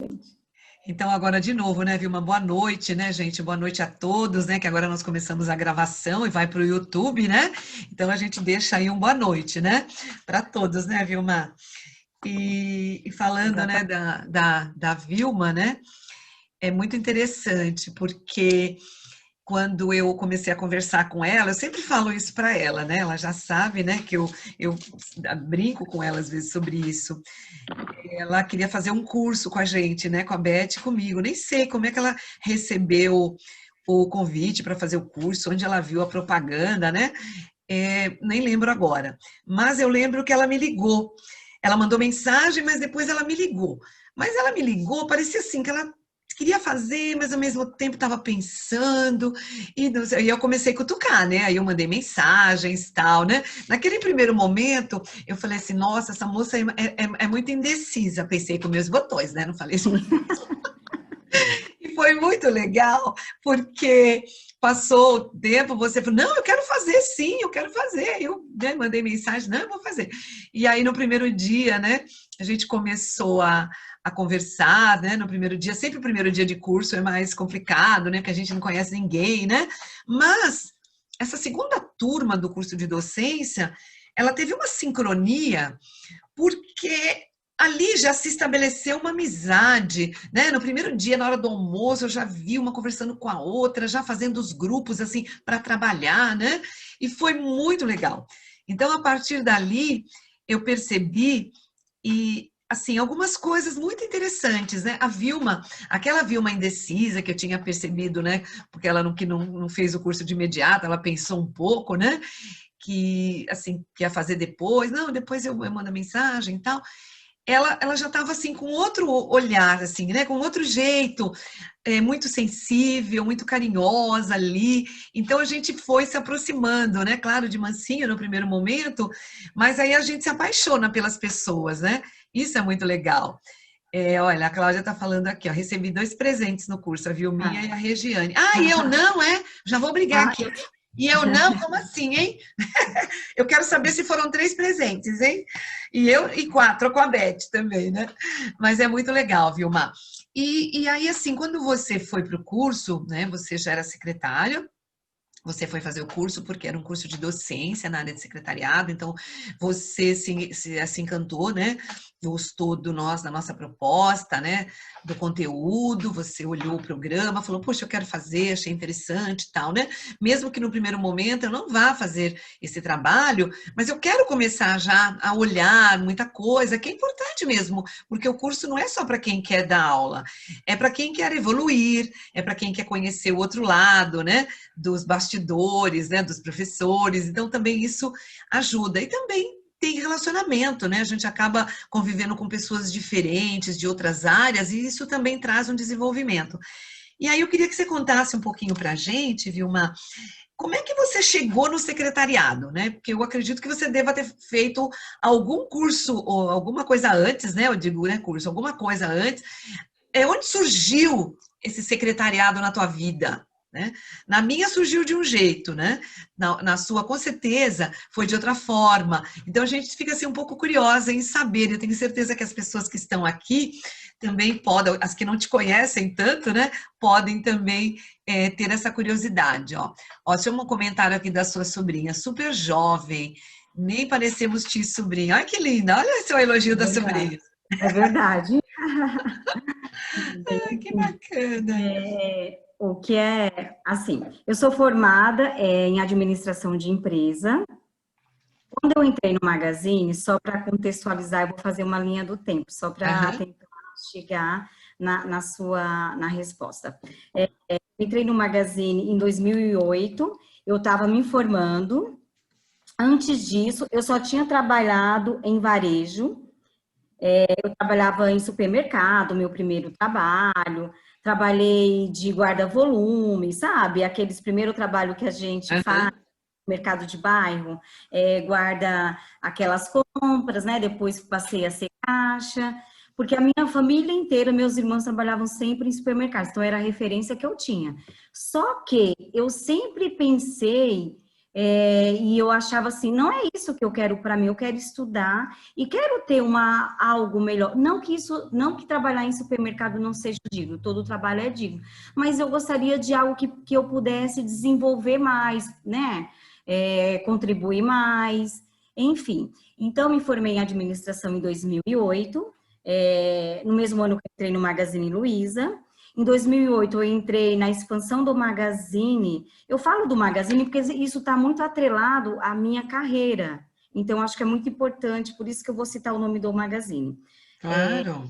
exatamente. Então, agora de novo, né, Vilma? Boa noite, né, gente? Boa noite a todos, né? Que agora nós começamos a gravação e vai para o YouTube, né? Então, a gente deixa aí um boa noite, né? Para todos, né, Vilma? E falando, né, Exatamente. da Vilma, né? É muito interessante, porque quando eu comecei a conversar com ela, eu sempre falo isso para ela, né? Ela já sabe, né, que eu brinco com ela às vezes sobre isso. Ela queria fazer um curso com a gente, né, com a Beth e comigo. Nem sei como é que ela recebeu o convite para fazer o curso, onde ela viu a propaganda, né? Nem lembro agora. Mas eu lembro que ela me ligou. Ela mandou mensagem, mas depois ela me ligou. Mas ela me ligou, parecia assim que ela queria fazer, mas ao mesmo tempo estava pensando, e eu comecei a cutucar, né? Aí eu mandei mensagens, tal, né? Naquele primeiro momento, eu falei assim, nossa, essa moça é muito indecisa, pensei com meus botões, né? Não falei isso. E foi muito legal, porque passou o tempo, você falou, não, eu quero fazer sim, eu quero fazer. Eu, né, mandei mensagem, não, eu vou fazer. E aí, no primeiro dia, né, a gente começou a conversar, né, no primeiro dia, sempre o primeiro dia de curso é mais complicado, né, porque a gente não conhece ninguém, né, mas essa segunda turma do curso de docência, ela teve uma sincronia, porque ali já se estabeleceu uma amizade, né? No primeiro dia, na hora do almoço, eu já vi uma conversando com a outra, já fazendo os grupos assim para trabalhar, né? E foi muito legal. Então, a partir dali, eu percebi e assim algumas coisas muito interessantes, né? A Vilma, aquela Vilma indecisa que eu tinha percebido, né? Porque ela não fez o curso de imediato, ela pensou um pouco, né? Que assim que ia fazer depois, não, depois eu mando a mensagem e tal. Ela já estava assim com outro olhar, assim, né? Com outro jeito, muito sensível, muito carinhosa ali. Então a gente foi se aproximando, né? Claro, de mansinho no primeiro momento, mas aí a gente se apaixona pelas pessoas, né? Isso é muito legal. Olha, a Cláudia está falando aqui, ó, recebi 2 presentes no curso, a Vilminha e a Ah, Regiane. Ah, e eu não, é? Já vou brigar ah, aqui. E eu não? Como assim, hein? Eu quero saber se foram 3 presentes, hein? E 4 com a Beth também, né? Mas é muito legal, Vilma. E aí, assim, quando você foi para o curso, né? Você já era secretária, você foi fazer o curso porque era um curso de docência na área de secretariado, então você se encantou, né? Gostou da nossa proposta, né? Do conteúdo, você olhou o programa, falou, poxa, eu quero fazer, achei interessante e tal, né? Mesmo que no primeiro momento eu não vá fazer esse trabalho, mas eu quero começar já a olhar muita coisa, que é importante mesmo, porque o curso não é só para quem quer dar aula, é para quem quer evoluir, é para quem quer conhecer o outro lado, né? Dos bastidores, né, dos professores, então também isso ajuda. E também tem relacionamento, né? A gente acaba convivendo com pessoas diferentes, de outras áreas, e isso também traz um desenvolvimento. E aí eu queria que você contasse um pouquinho para a gente, Vilma, como é que você chegou no secretariado, né? Porque eu acredito que você deva ter feito algum curso ou alguma coisa antes, né? Eu digo, né, curso, alguma coisa antes. Onde surgiu esse secretariado na tua vida? Né? Na minha surgiu de um jeito, né? Na sua, com certeza, foi de outra forma. Então, a gente fica assim, um pouco curiosa em saber. Eu tenho certeza que as pessoas que estão aqui também podem, as que não te conhecem tanto, né? Podem também ter essa curiosidade. Ó, tinha um comentário aqui da sua sobrinha, super jovem, nem parecemos tia e sobrinha. Olha que linda, olha esse elogio é da verdade. sobrinha. É verdade. Ah, que bacana. O que é, assim, eu sou formada em administração de empresa. Quando eu entrei no Magazine, só para contextualizar, eu vou fazer uma linha do tempo, só para Aham. tentar chegar na resposta. Entrei no Magazine em 2008, eu estava me formando. Antes disso, eu só tinha trabalhado em varejo. Eu trabalhava em supermercado, meu primeiro trabalho. Trabalhei de guarda-volume, sabe? Aqueles primeiro trabalho que a gente faz Aham. no mercado de bairro, guarda aquelas compras, né? Depois passei a ser caixa, porque a minha família inteira, meus irmãos trabalhavam sempre em supermercados, então era a referência que eu tinha. Só que eu sempre pensei E eu achava assim, não é isso que eu quero para mim, eu quero estudar e quero ter algo melhor. Não que trabalhar em supermercado não seja digno, todo trabalho é digno, mas eu gostaria de algo que eu pudesse desenvolver mais, né? Contribuir mais, enfim. Então, me formei em administração em 2008, no mesmo ano que eu entrei no Magazine Luiza. Em 2008, eu entrei na expansão do Magazine. Eu falo do Magazine porque isso está muito atrelado à minha carreira. Então, acho que é muito importante, por isso que eu vou citar o nome do Magazine. Claro.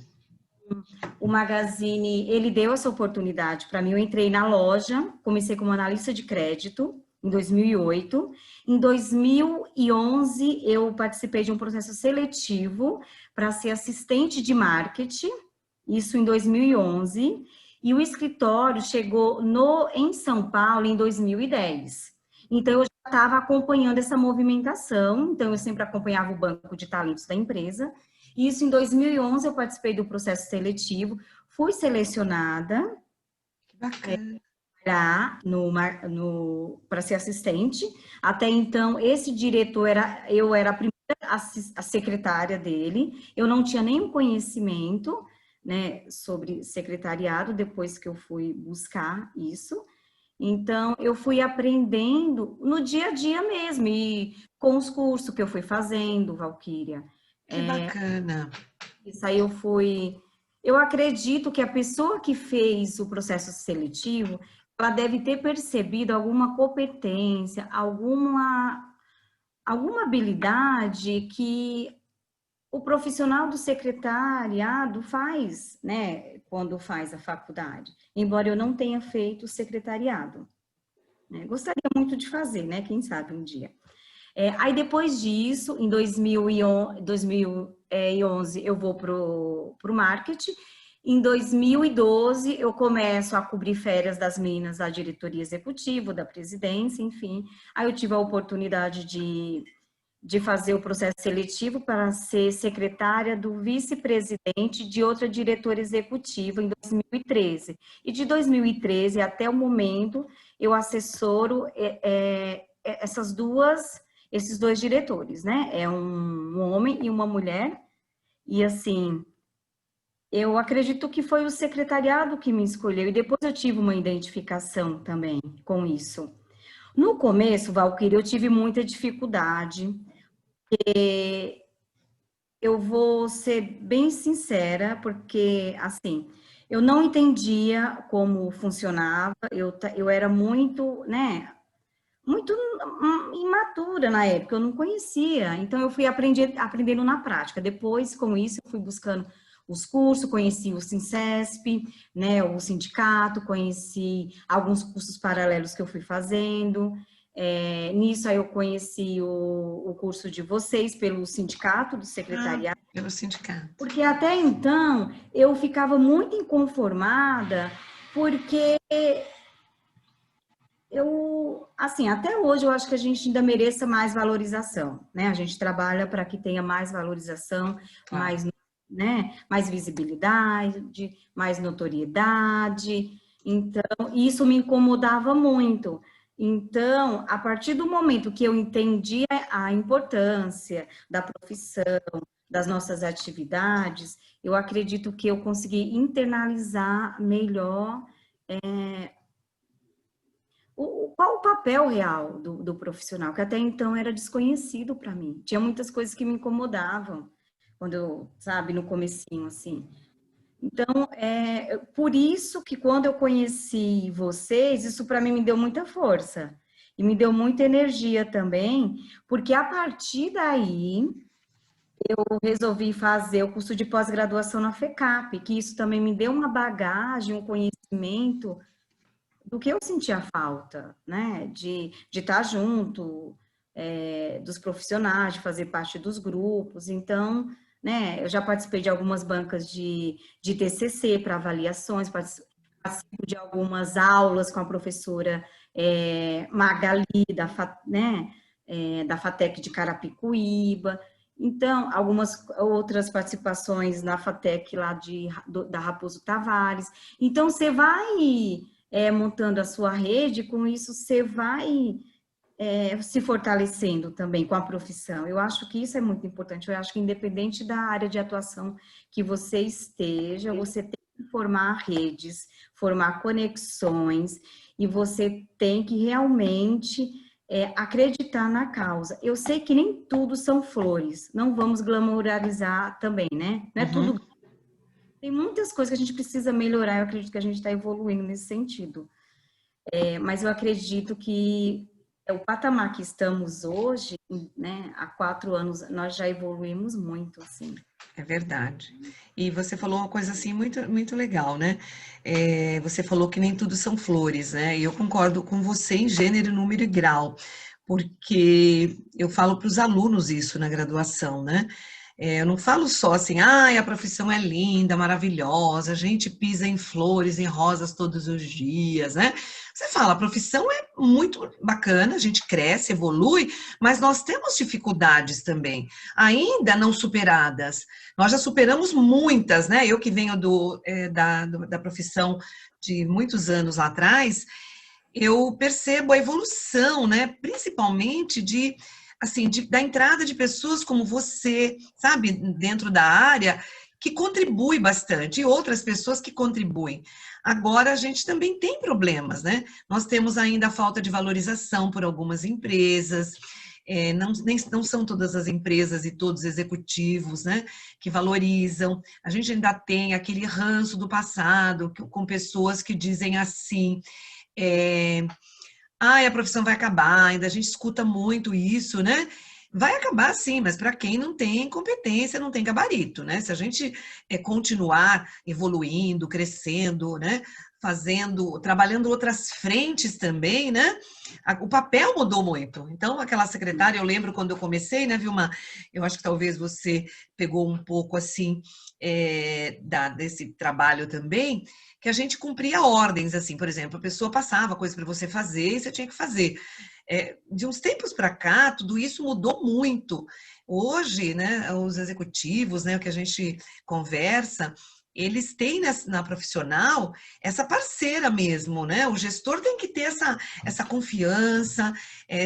O Magazine, ele deu essa oportunidade para mim. Eu entrei na loja, comecei como analista de crédito em 2008. Em 2011, eu participei de um processo seletivo para ser assistente de marketing, isso em 2011. E o escritório chegou em São Paulo em 2010. Então, eu já estava acompanhando essa movimentação, então eu sempre acompanhava o banco de talentos da empresa. Isso em 2011 eu participei do processo seletivo, fui selecionada Que bacana. para ser assistente. Até então, esse diretor eu era a primeira a secretária dele, eu não tinha nenhum conhecimento, né, sobre secretariado, depois que eu fui buscar isso. Então, eu fui aprendendo no dia a dia mesmo, e com os cursos que eu fui fazendo, Valquíria. Que bacana. Isso aí eu fui. Eu acredito que a pessoa que fez o processo seletivo, ela deve ter percebido alguma competência, alguma habilidade que o profissional do secretariado faz, né, quando faz a faculdade. Embora eu não tenha feito secretariado, né? Gostaria muito de fazer, né? Quem sabe um dia. Aí depois disso, em 2011, eu vou para o marketing. Em 2012, eu começo a cobrir férias das meninas da diretoria executiva, da presidência, enfim. Aí eu tive a oportunidade de fazer o processo seletivo para ser secretária do vice-presidente de outra diretora executiva em 2013. E de 2013 até o momento, eu assessoro esses dois diretores, né? É um homem e uma mulher. E assim, eu acredito que foi o secretariado que me escolheu. E depois eu tive uma identificação também com isso. No começo, Valquíria, eu tive muita dificuldade. Eu vou ser bem sincera, porque, assim, eu não entendia como funcionava, eu era muito, né, muito imatura na época, eu não conhecia, então eu fui aprendendo na prática. Depois, com isso, eu fui buscando os cursos, conheci o Sincesp, né, o sindicato, conheci alguns cursos paralelos que eu fui fazendo. Nisso aí eu conheci o curso de vocês pelo sindicato do secretariado. Pelo sindicato. Porque até então eu ficava muito inconformada, porque assim, até hoje eu acho que a gente ainda mereça mais valorização, né? A gente trabalha para que tenha mais valorização, Claro. mais visibilidade, mais notoriedade. Então, isso me incomodava muito. Então, a partir do momento que eu entendi a importância da profissão, das nossas atividades, eu acredito que eu consegui internalizar melhor qual o papel real do profissional, que até então era desconhecido para mim. Tinha muitas coisas que me incomodavam, quando eu, sabe, no comecinho, assim. Então, por isso que quando eu conheci vocês, isso para mim me deu muita força. E me deu muita energia também, porque a partir daí, eu resolvi fazer o curso de pós-graduação na FECAP, que isso também me deu uma bagagem, um conhecimento do que eu sentia falta, né? De estar junto dos profissionais, de fazer parte dos grupos. Então, né? Eu já participei de algumas bancas de TCC para avaliações, participo de algumas aulas com a professora Magali, né? Da FATEC de Carapicuíba. Então, algumas outras participações na FATEC lá da Raposo Tavares. Então, você vai montando a sua rede, com isso você vai se fortalecendo também com a profissão. Eu acho que isso é muito importante. Eu acho que independente da área de atuação que você esteja, você tem que formar redes, formar conexões, e você tem que realmente acreditar na causa. Eu sei que nem tudo são flores, não vamos glamourarizar também, né? Não é Uhum. tudo. Tem muitas coisas que a gente precisa melhorar, eu acredito que a gente está evoluindo nesse sentido. Mas eu acredito que o patamar que estamos hoje, né, há 4 anos, nós já evoluímos muito, assim. É verdade. E você falou uma coisa assim muito, muito legal, né? Você falou que nem tudo são flores, né? E eu concordo com você em gênero, número e grau, porque eu falo para os alunos isso na graduação, né? Eu não falo só assim, a profissão é linda, maravilhosa, a gente pisa em flores, em rosas todos os dias, né? Você fala, a profissão é muito bacana, a gente cresce, evolui, mas nós temos dificuldades também, ainda não superadas. Nós já superamos muitas, né? Eu que venho da profissão de muitos anos lá atrás, eu percebo a evolução, né? Principalmente assim, da entrada de pessoas como você, sabe, dentro da área, que contribui bastante, e outras pessoas que contribuem. Agora, a gente também tem problemas, né? Nós temos ainda a falta de valorização por algumas empresas, não são todas as empresas e todos os executivos, né, que valorizam. A gente ainda tem aquele ranço do passado, com pessoas que dizem assim, a profissão vai acabar, ainda a gente escuta muito isso, né? Vai acabar sim, mas para quem não tem competência, não tem gabarito, né? Se a gente continuar evoluindo, crescendo, né? Trabalhando outras frentes também, né? O papel mudou muito. Então, aquela secretária, eu lembro quando eu comecei, né, Vilma? Eu acho que talvez você pegou um pouco assim desse trabalho também, que a gente cumpria ordens, assim, por exemplo, a pessoa passava coisa para você fazer e você tinha que fazer. De uns tempos para cá, tudo isso mudou muito. Hoje, né, os executivos, né, o que a gente conversa, eles têm na profissional essa parceira mesmo, né? O gestor tem que ter essa confiança,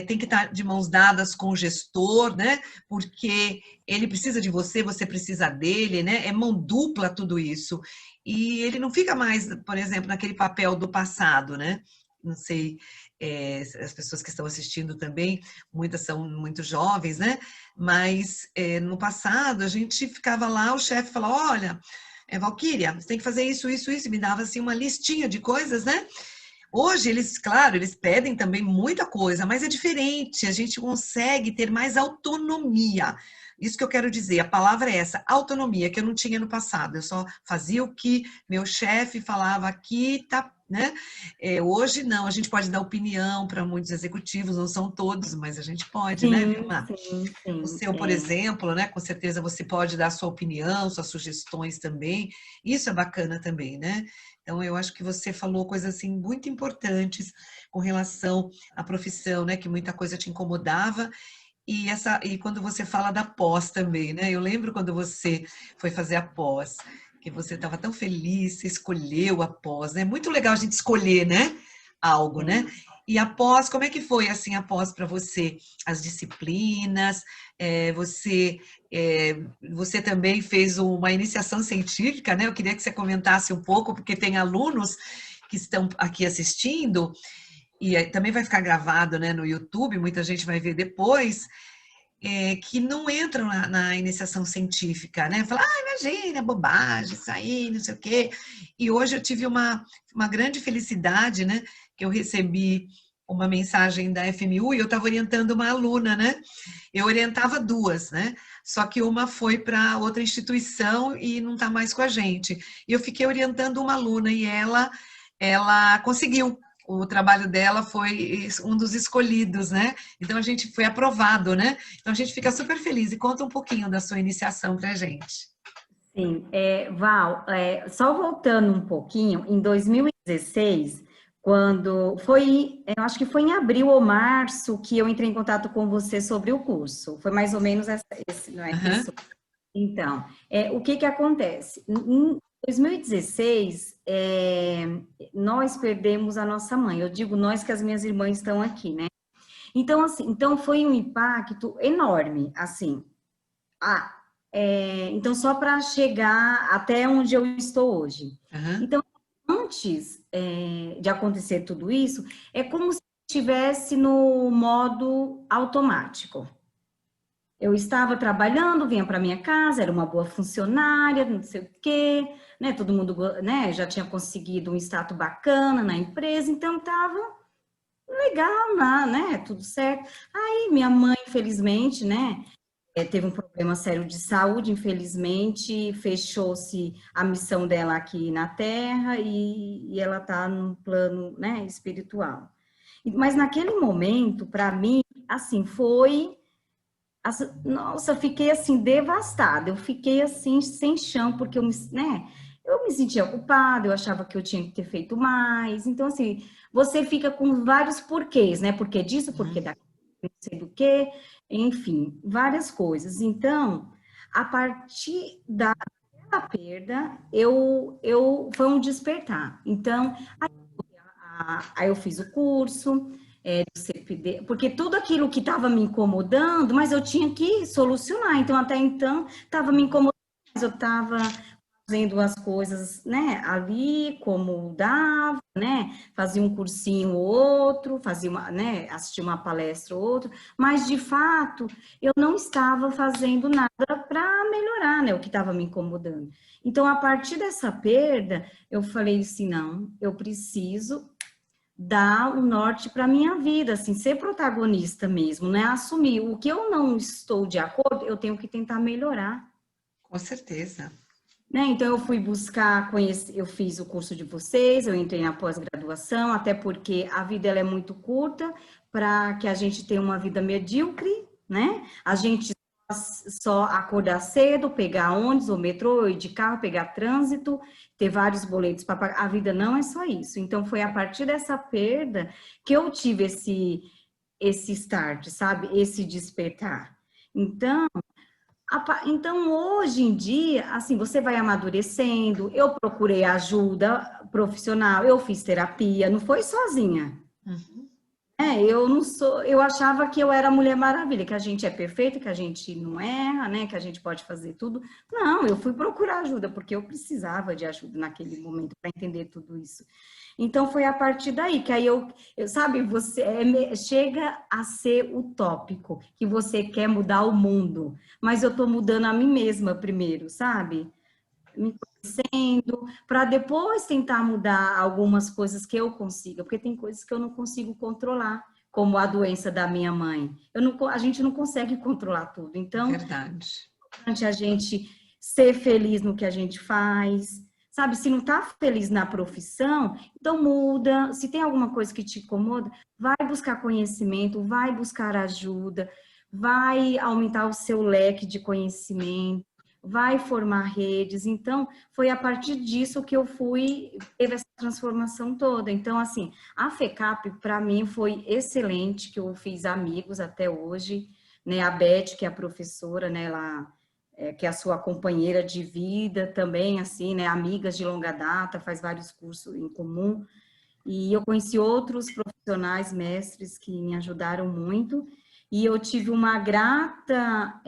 tem que estar de mãos dadas com o gestor, né? Porque ele precisa de você, você precisa dele, né? É mão dupla tudo isso. E ele não fica mais, por exemplo, naquele papel do passado, né? Não sei, as pessoas que estão assistindo também, muitas são muito jovens, né? Mas no passado a gente ficava lá, o chefe falava, olha, Valquíria, você tem que fazer isso, isso, isso, e me dava assim uma listinha de coisas, né? Hoje eles, claro, eles pedem também muita coisa, mas é diferente, a gente consegue ter mais autonomia. Isso que eu quero dizer, a palavra é essa, autonomia, que eu não tinha no passado. Eu só fazia o que meu chefe falava aqui, tá, né? Hoje não, a gente pode dar opinião para muitos executivos, não são todos, mas a gente pode, né, Sim, Vilma? sim, O sim. seu, por exemplo, né? Com certeza você pode dar sua opinião, suas sugestões também. Isso é bacana também, né? Então, eu acho que você falou coisas assim muito importantes com relação à profissão, né? Que muita coisa te incomodava. E quando você fala da pós também, né? Eu lembro quando você foi fazer a pós, que você estava tão feliz, você escolheu a pós, né? Muito legal a gente escolher, né? Algo, né? E a pós, como é que foi assim a pós para você? As disciplinas, você também fez uma iniciação científica, né? Eu queria que você comentasse um pouco, porque tem alunos que estão aqui assistindo, e também vai ficar gravado, né, no YouTube, muita gente vai ver depois, que não entram na iniciação científica, né? Fala, imagina, bobagem, isso aí, não sei o quê. E hoje eu tive uma grande felicidade, né? Que eu recebi uma mensagem da FMU e eu estava orientando uma aluna, né? Eu orientava duas, né? Só que uma foi para outra instituição e não está mais com a gente. E eu fiquei orientando uma aluna e ela conseguiu. O trabalho dela foi um dos escolhidos, né? Então a gente foi aprovado, né? Então a gente fica super feliz. E conta um pouquinho da sua iniciação para a gente. Sim, Val, só voltando um pouquinho, em 2016, quando foi, eu acho que foi em abril ou março que eu entrei em contato com você sobre o curso. Foi mais ou menos esse, não é? Uhum. Então, o que que acontece? Em 2016, nós perdemos a nossa mãe. Eu digo nós que as minhas irmãs estão aqui, né? Então, assim, então foi um impacto enorme, assim. Ah, então, só para chegar até onde eu estou hoje. Aham. Então, antes de acontecer tudo isso, é como se estivesse no modo automático. Eu estava trabalhando, vinha para minha casa, era uma boa funcionária, não sei o quê, né? Todo mundo, né, já tinha conseguido um status bacana na empresa, então estava legal, né? Tudo certo. Aí minha mãe, infelizmente, né? Teve um problema sério de saúde, infelizmente, fechou-se a missão dela aqui na Terra e ela está num plano, né, espiritual. Mas naquele momento, para mim, assim, foi, nossa, eu fiquei assim devastada, eu fiquei assim sem chão, porque eu me sentia culpada, eu achava que eu tinha que ter feito mais. Então, assim, você fica com vários porquês, né? Porquê disso, porquê Uhum. daquilo, não sei do quê, enfim, várias coisas. Então, a partir da perda, foi um despertar. Então, aí eu fiz o curso do CPD, porque tudo aquilo que estava me incomodando, mas eu tinha que solucionar. Então, até então, estava me incomodando, mas eu estava fazendo as coisas, né, ali como dava, né, fazia um cursinho ou outro, fazia uma, né, assistia uma palestra ou outra, mas de fato eu não estava fazendo nada para melhorar, né, o que estava me incomodando. Então, a partir dessa perda, eu falei assim, não, eu preciso dar o norte para minha vida, assim, ser protagonista mesmo, né, assumir o que eu não estou de acordo, eu tenho que tentar melhorar. Com certeza. Né? Então, eu fui buscar conhecer, eu fiz o curso de vocês, eu entrei na pós-graduação, até porque a vida ela é muito curta para que a gente tenha uma vida medíocre, né? A gente só acordar cedo, pegar ônibus ou metrô, ir de carro, pegar trânsito, ter vários boletos para pagar. A vida não é só isso. Então, foi a partir dessa perda que eu tive esse start, sabe? Esse despertar. Então, hoje em dia, assim, você vai amadurecendo. Eu procurei ajuda profissional, eu fiz terapia, não foi sozinha. Uhum. Eu não sou, eu achava que eu era a Mulher Maravilha, que a gente é perfeita, que a gente não erra, né, que a gente pode fazer tudo. Não, eu fui procurar ajuda porque eu precisava de ajuda naquele momento para entender tudo isso. Então foi a partir daí que aí sabe, você chega a ser utópico, que você quer mudar o mundo, mas eu estou mudando a mim mesma primeiro, sabe? Me conhecendo, para depois tentar mudar algumas coisas que eu consiga, porque tem coisas que eu não consigo controlar, como a doença da minha mãe. A gente não consegue controlar tudo. Então, Verdade. a gente ser feliz no que a gente faz, sabe? Se não está feliz na profissão, então muda. Se tem alguma coisa que te incomoda, vai buscar conhecimento, vai buscar ajuda, vai aumentar o seu leque de conhecimento, vai formar redes. Então, foi a partir disso que eu teve essa transformação toda. Então, assim, a FECAP, para mim, foi excelente, que eu fiz amigos até hoje, né? A Beth, que é a professora, né? Que é a sua companheira de vida também, assim, né? Amigas de longa data, faz vários cursos em comum. E eu conheci outros profissionais, mestres, que me ajudaram muito. E eu tive uma grata,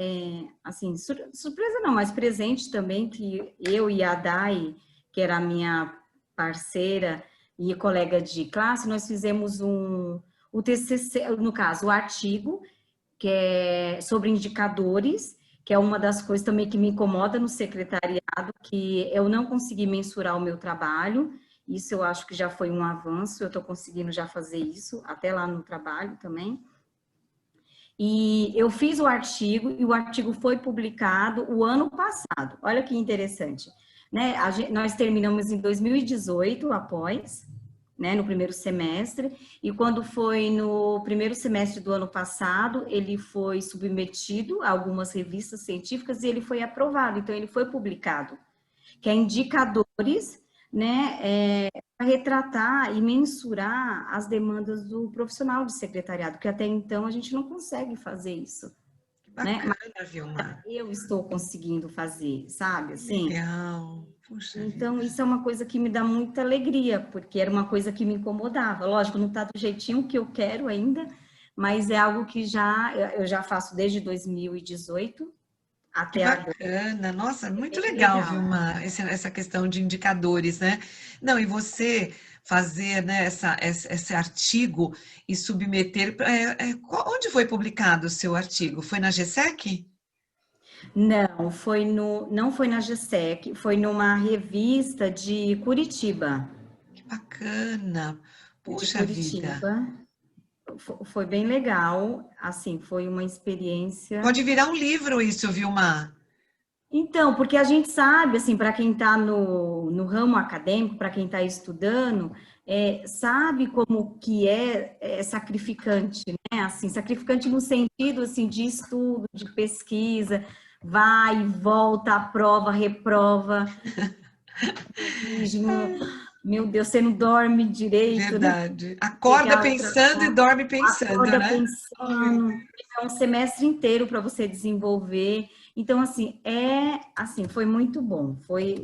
assim, surpresa não, mas presente também, que eu e a Dai, que era a minha parceira e colega de classe, nós fizemos o TCC, no caso, o artigo, que é sobre indicadores, que é uma das coisas também que me incomoda no secretariado, que eu não consegui mensurar o meu trabalho. Isso eu acho que já foi um avanço, eu estou conseguindo já fazer isso, até lá no trabalho também. E eu fiz o artigo, e o artigo foi publicado o ano passado. Olha que interessante, né? Nós terminamos em 2018, após, né, no primeiro semestre, e quando foi no primeiro semestre do ano passado, ele foi submetido a algumas revistas científicas e ele foi aprovado, então ele foi publicado, que é indicadores, né, para retratar e mensurar as demandas do profissional de secretariado, que até então a gente não consegue fazer isso, Que né? bacana, Vilma. Eu estou conseguindo fazer, sabe, assim? Legal. Puxa Então, vida. isso é uma coisa que me dá muita alegria, porque era uma coisa que me incomodava. Lógico, não está do jeitinho que eu quero ainda, mas é algo que eu já faço desde 2018 Que até agora. bacana, nossa, muito É bem legal, legal. Vilma, essa questão de indicadores, né? Não, e você fazer, né, esse artigo e submeter, onde foi publicado o seu artigo? Foi na GSEC? Não foi na GSEC, foi numa revista de Curitiba. Que bacana, De puxa vida. Curitiba. Foi bem legal, assim, foi uma experiência. Pode virar um livro isso, Vilma. Então, porque a gente sabe, assim, para quem está no ramo acadêmico, para quem está estudando, sabe como que é sacrificante, né? Assim, sacrificante no sentido, assim, de estudo, de pesquisa, vai e volta, aprova, reprova, corrige, meu Deus, você não dorme direito, né? Verdade. Acorda Pegar outra pensando e dorme pensando, acorda né? Oh, meu pensando, é um semestre inteiro para você desenvolver. Então, assim, foi muito bom, foi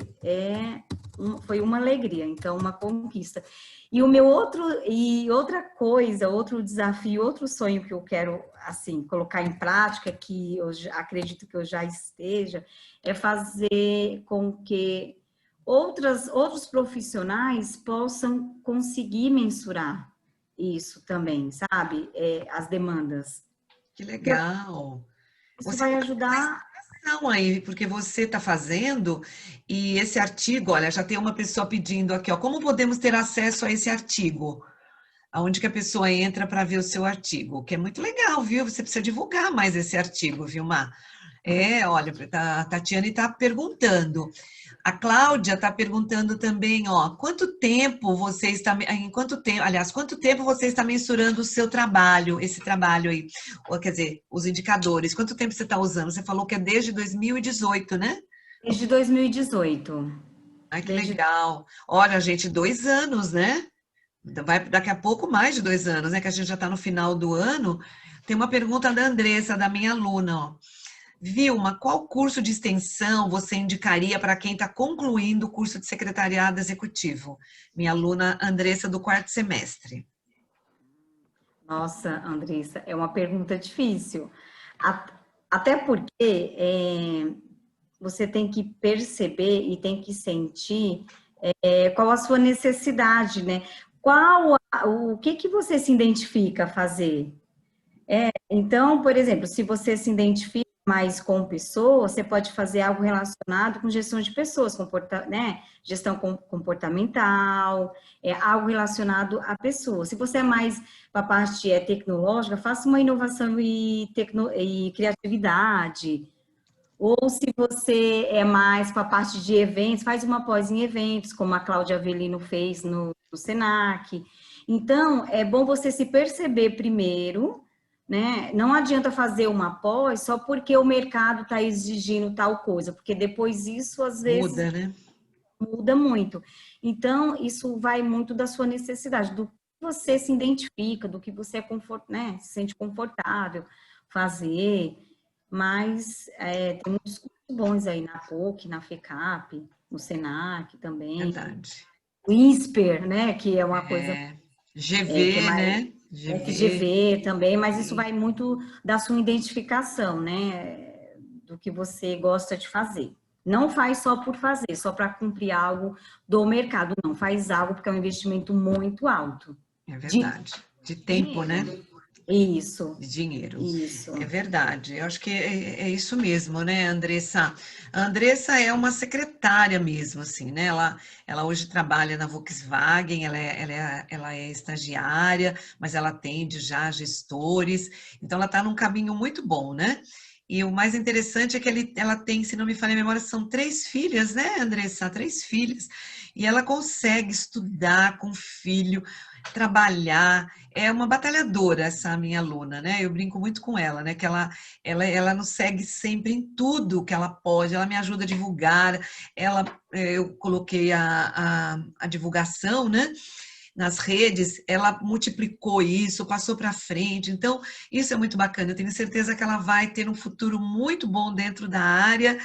uma alegria, então, uma conquista. E outra coisa, outro desafio, outro sonho que eu quero, assim, colocar em prática, que acredito que eu já esteja, é fazer com que outros profissionais possam conseguir mensurar isso também, sabe? As demandas. que Porque legal. isso Você vai tem uma ajudar. inspiração aí, porque você está fazendo, e esse artigo, olha, já tem uma pessoa pedindo aqui, ó, como podemos ter acesso a esse artigo? Aonde que a pessoa entra para ver o seu artigo? Que é muito legal, viu? Você precisa divulgar mais esse artigo, Vilmar. Olha, a Tatiane está perguntando. A Cláudia está perguntando também, ó, quanto tempo você está, em quanto tempo, aliás, quanto tempo você está mensurando o seu trabalho, esse trabalho aí, ou, quer dizer, os indicadores, quanto tempo você está usando? Você falou que é desde 2018, né? Desde 2018. Ai, que Desde legal. Olha, gente, 2 anos, né? Vai daqui a pouco mais de 2 anos, né? Que a gente já está no final do ano. Tem uma pergunta da Andressa, da minha aluna, ó. Vilma, qual curso de extensão você indicaria para quem está concluindo o curso de secretariado executivo? Minha aluna Andressa, do 4º semestre. Nossa, Andressa, é uma pergunta difícil. A- Até porque você tem que perceber e tem que sentir qual a sua necessidade, né? O que que você se identifica a fazer? Então, por exemplo, se você se identifica mais com pessoas, você pode fazer algo relacionado com gestão de pessoas, né? Gestão comportamental, algo relacionado a pessoas. Se você é mais para a parte tecnológica, faça uma inovação e criatividade. Ou se você é mais para a parte de eventos, faz uma pós em eventos, como a Cláudia Avelino fez no Senac. Então, é bom você se perceber primeiro, né? Não adianta fazer uma pós só porque o mercado está exigindo tal coisa, porque depois isso, às vezes, Muda, né? muda muito. Então, isso vai muito da sua necessidade, do que você se identifica, do que você né, se sente confortável fazer. Mas tem muitos cursos bons aí na PUC, na FECAP, no SENAC também. Verdade. O INSPER, né, que é uma coisa que é GV, mais né? GV. FGV também, mas isso vai muito da sua identificação, né, do que você gosta de fazer. Não faz só por fazer, só para cumprir algo do mercado, não. Faz algo porque é um investimento muito alto. É De verdade. De tempo, né? dinheiro. Isso, De dinheiro. isso. É verdade. Eu acho que é isso mesmo, né, Andressa? A Andressa é uma secretária mesmo, assim, né? Ela hoje trabalha na Volkswagen, ela é estagiária, mas ela atende já gestores, então ela está num caminho muito bom, né? E o mais interessante é que ela tem, se não me falha a memória, são 3 filhas, né, Andressa? 3 filhas. E ela consegue estudar com o filho, trabalhar. É uma batalhadora essa minha aluna, né? Eu brinco muito com ela, né? Que ela nos segue sempre em tudo que ela pode. Ela me ajuda a divulgar. Eu coloquei a divulgação, né? Nas redes, ela multiplicou isso, passou para frente. Então, isso é muito bacana. Eu tenho certeza que ela vai ter um futuro muito bom dentro da área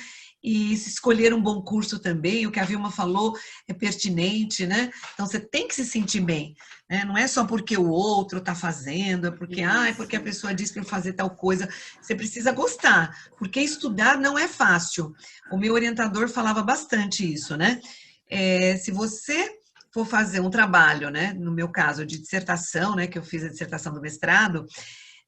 e se escolher um bom curso também, o que a Vilma falou é pertinente, né? Então você tem que se sentir bem, né? Não é só porque o outro está fazendo, é porque a pessoa diz para eu fazer tal coisa. Você precisa gostar, porque estudar não é fácil. O meu orientador falava bastante isso, né? Se você for fazer um trabalho, né? No meu caso, de dissertação, né? Que eu fiz a dissertação do mestrado,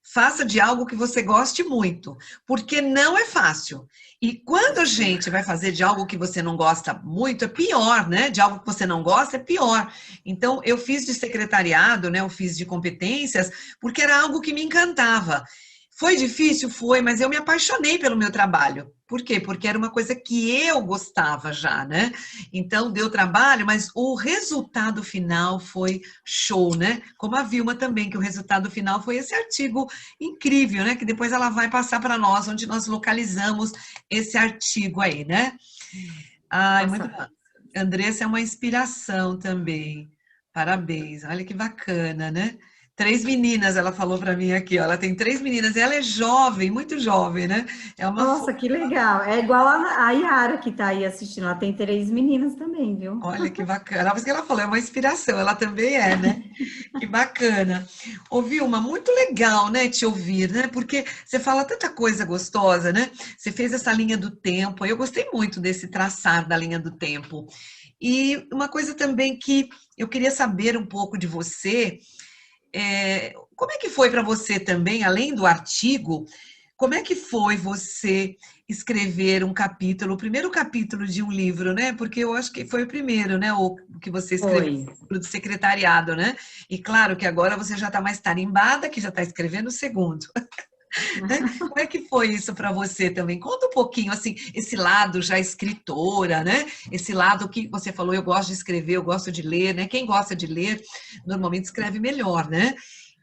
faça de algo que você goste muito, porque não é fácil. E quando a gente vai fazer de algo que você não gosta muito, é pior, né? De algo que você não gosta, é pior. Então, eu fiz de secretariado, né? Eu fiz de competências, porque era algo que me encantava. Foi difícil? Foi, mas eu me apaixonei pelo meu trabalho. Por quê? Porque era uma coisa que eu gostava já, né? Então, deu trabalho, mas o resultado final foi show, né? Como a Vilma também, que o resultado final foi esse artigo incrível, né? Que depois ela vai passar para nós, onde nós localizamos esse artigo aí, né? Ai, muito bom. Andressa é uma inspiração também. Parabéns, olha que bacana, né? 3 meninas, ela falou para mim aqui, ó, ela tem 3 meninas, ela é jovem, muito jovem, né? É uma Nossa, que legal. É igual a Yara que está aí assistindo. Ela tem 3 meninas também, viu? Olha que bacana. Mas que ela falou, é uma inspiração, ela também é, né? Que bacana. Ô, Vilma, muito legal, né, te ouvir, né? Porque você fala tanta coisa gostosa, né? Você fez essa linha do tempo, eu gostei muito desse traçar da linha do tempo. E uma coisa também que eu queria saber um pouco de você, como é que foi para você também, além do artigo, como é que foi você escrever um capítulo, o primeiro capítulo de um livro, né? Porque eu acho que foi o primeiro, né? O que você escreveu Foi. de secretariado, né? E claro que agora você já está mais tarimbada, que já está escrevendo o segundo. Né? Como é que foi isso para você também? Conta um pouquinho, assim, esse lado já escritora, né? Esse lado que você falou, eu gosto de escrever, eu gosto de ler, né? Quem gosta de ler, normalmente escreve melhor, né?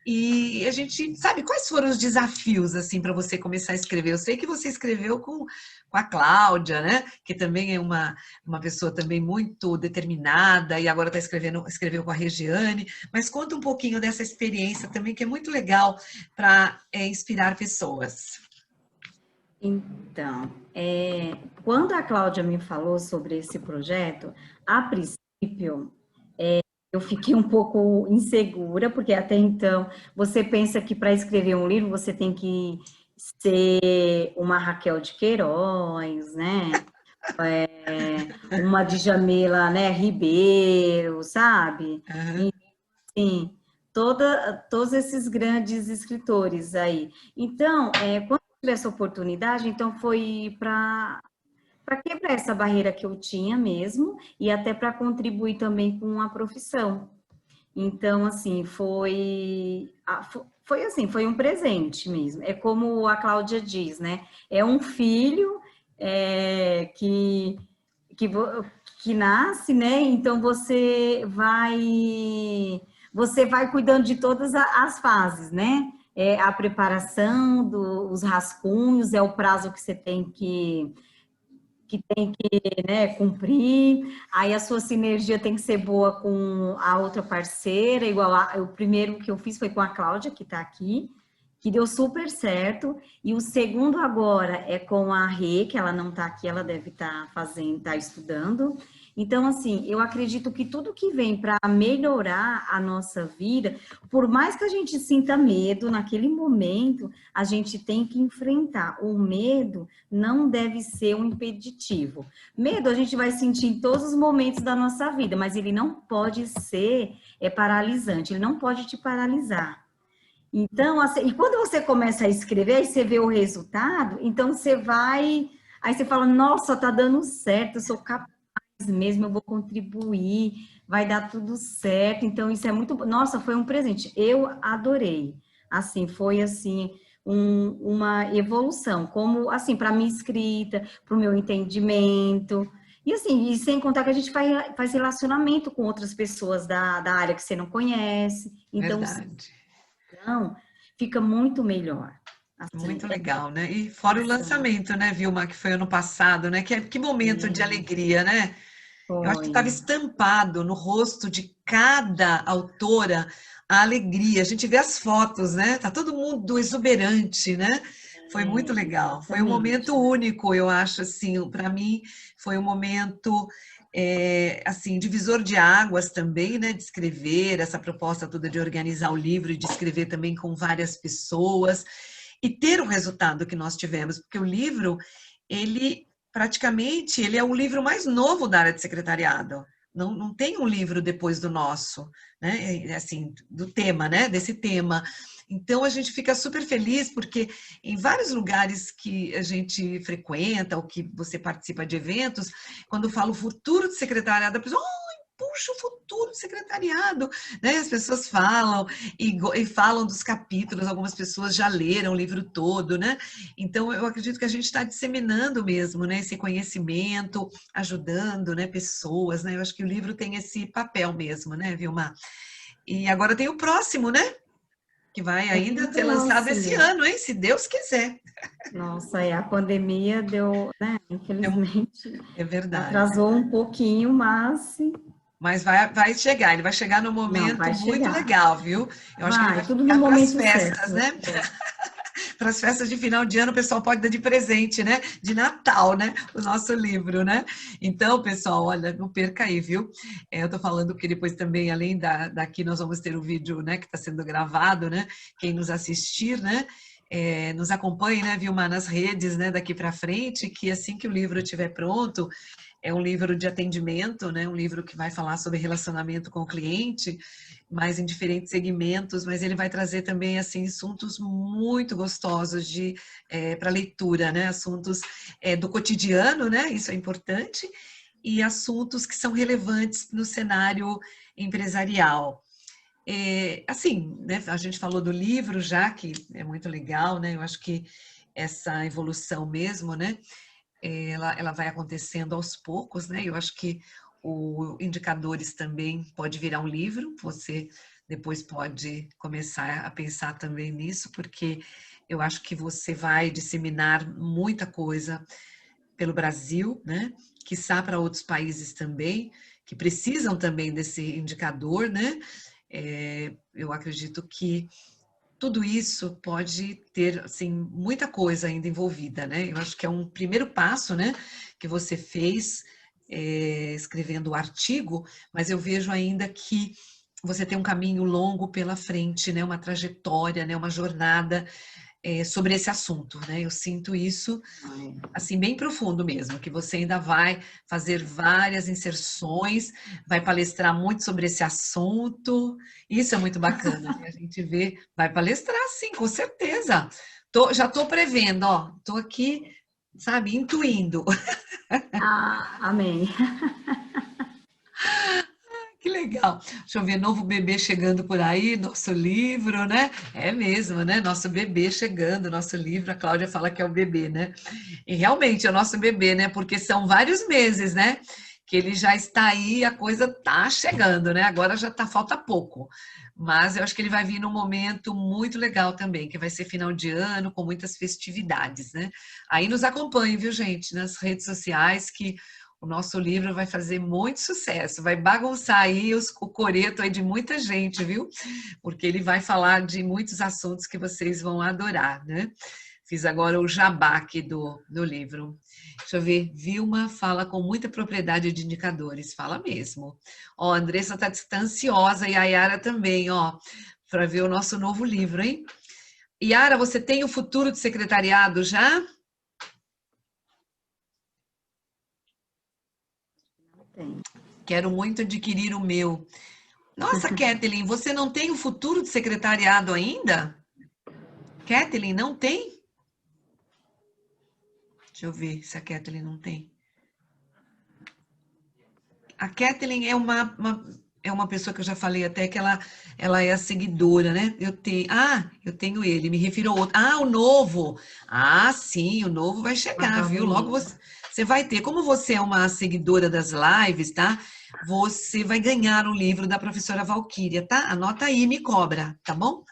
E a gente sabe quais foram os desafios, assim, para você começar a escrever? Eu sei que você escreveu com a Cláudia, né? Que também é uma pessoa também muito determinada e agora está escreveu com a Regiane, mas conta um pouquinho dessa experiência também, que é muito legal para inspirar pessoas. Então, quando a Cláudia me falou sobre esse projeto, a princípio, eu fiquei um pouco insegura, porque até então você pensa que para escrever um livro você tem que ser uma Raquel de Queiroz, né? Uma Djamila, né, Ribeiro, sabe? Aham. Sim, todos esses grandes escritores aí. Então, quando eu tive essa oportunidade, então foi para quebrar essa barreira que eu tinha mesmo e até para contribuir também com a profissão. Então, assim, foi assim, foi um presente mesmo. É como a Cláudia diz, né? É um filho que, vo- que nasce, né? Então você vai cuidando de todas as fases, né? A preparação dos rascunhos, é o prazo que você tem que, né, cumprir, aí a sua sinergia tem que ser boa com a outra parceira, o primeiro que eu fiz foi com a Cláudia, que está aqui, que deu super certo, e o segundo agora é com a Rê, que ela não está aqui, ela deve estar está estudando. Então, assim, eu acredito que tudo que vem para melhorar a nossa vida, por mais que a gente sinta medo naquele momento, a gente tem que enfrentar. O medo não deve ser um impeditivo. Medo a gente vai sentir em todos os momentos da nossa vida, mas ele não pode ser paralisante, ele não pode te paralisar. Então, assim, e quando você começa a escrever, aí você vê o resultado, então você vai, aí você fala, nossa, tá dando certo, eu sou capaz mesmo, eu vou contribuir, vai dar tudo certo. Então, isso é muito, nossa, foi um presente. Eu adorei. Assim, foi assim, uma evolução, como assim, para minha escrita, para o meu entendimento. E assim, e sem contar que a gente faz relacionamento com outras pessoas da área que você não conhece. Então, Verdade. não, fica muito melhor. Assim, Muito legal, né? E fora o bastante. lançamento, né, Vilma, que foi ano passado, né? Que momento de alegria, né? Eu acho que estava Foi. estampado no rosto de cada autora a alegria. A gente vê as fotos, né? Tá todo mundo exuberante, né? Foi muito legal. Foi um exatamente. momento único, eu acho, assim, para mim foi um momento assim, divisor de águas também, né, de escrever essa proposta toda de organizar o livro e de escrever também com várias pessoas e ter o resultado que nós tivemos, porque o livro, ele praticamente, ele é o livro mais novo da área de secretariado. Não tem um livro depois do nosso, né, assim, do tema, né, desse tema. Então, a gente fica super feliz porque em vários lugares que a gente frequenta ou que você participa de eventos, quando fala o futuro do secretariado, a pessoa, puxa, o futuro do secretariado, né? As pessoas falam e falam dos capítulos, algumas pessoas já leram o livro todo, né? Então, eu acredito que a gente está disseminando mesmo, né, esse conhecimento, ajudando, né, pessoas, né? Eu acho que o livro tem esse papel mesmo, né, Vilma? E agora tem o próximo, né? Que vai Tem ainda o ser lançado esse próximo. ano, hein? Se Deus quiser. Nossa, a pandemia deu, né? Infelizmente, É verdade. atrasou um pouquinho, mas Mas vai chegar, ele vai chegar num não, momento vai muito chegar. legal, viu? Eu acho que ele vai Vai, tudo no chegar para as momento festas, certo. né? Para as festas de final de ano, o pessoal pode dar de presente, né? De Natal, né? O nosso livro, né? Então, pessoal, olha, não perca aí, viu? Eu tô falando que depois também, além daqui, nós vamos ter o vídeo, né? Que está sendo gravado, né? Quem nos assistir, né? Nos acompanhe, né, Vilma, nas redes, né? Daqui para frente, que assim que o livro estiver pronto, é um livro de atendimento, né? Um livro que vai falar sobre relacionamento com o cliente, mas em diferentes segmentos, mas ele vai trazer também assim assuntos muito gostosos de para leitura, né? Assuntos do cotidiano, né? Isso é importante e assuntos que são relevantes no cenário empresarial. Assim, né? A gente falou do livro já, que é muito legal, né? Eu acho que essa evolução mesmo, né? Ela vai acontecendo aos poucos, né? Eu acho que o Indicadores também pode virar um livro, você depois pode começar a pensar também nisso, porque eu acho que você vai disseminar muita coisa pelo Brasil, né? Quiçá para outros países também, que precisam também desse indicador, né? Eu acredito que tudo isso pode ter assim muita coisa ainda envolvida, né? Eu acho que é um primeiro passo, né, que você fez escrevendo o artigo, mas eu vejo ainda que você tem um caminho longo pela frente, né? Uma trajetória, né? Uma jornada sobre esse assunto, né? Eu sinto isso assim bem profundo mesmo, que você ainda vai fazer várias inserções, vai palestrar muito sobre esse assunto. Isso é muito bacana, né? A gente vê, vai palestrar sim, com certeza. Já estou prevendo, ó, estou aqui, sabe, intuindo. Ah, amém. Que legal. Deixa eu ver, novo bebê chegando por aí, nosso livro, né? É mesmo, né? Nosso bebê chegando, nosso livro. A Cláudia fala que é o bebê, né? E realmente é o nosso bebê, né? Porque são vários meses, né? Que ele já está aí, a coisa tá chegando, né? Agora já tá, falta pouco. Mas eu acho que ele vai vir num momento muito legal também, que vai ser final de ano, com muitas festividades, né? Aí nos acompanhe, viu, gente, nas redes sociais, que o nosso livro vai fazer muito sucesso, vai bagunçar aí o coreto aí de muita gente, viu? Porque ele vai falar de muitos assuntos que vocês vão adorar, né? Fiz agora o jabá aqui do livro. Deixa eu ver, Vilma fala com muita propriedade de indicadores, fala mesmo. Ó, a Andressa tá ansiosa e a Yara também, ó, para ver o nosso novo livro, hein? Yara, você tem o futuro de secretariado já? Tem. Quero muito adquirir o meu. Nossa, Kathleen, você não tem o futuro de secretariado ainda? Kathleen, não tem? Deixa eu ver se a Kathleen não tem. A Kathleen é uma pessoa que eu já falei até que ela é a seguidora, né? Eu tenho ele, me refiro ao outro. Ah, o novo. Ah, sim, o novo vai Uma chegar, nova viu? Logo livro. você vai ter. Como você é uma seguidora das lives, tá? Você vai ganhar um livro da professora Valquíria, tá? Anota aí e me cobra, tá bom?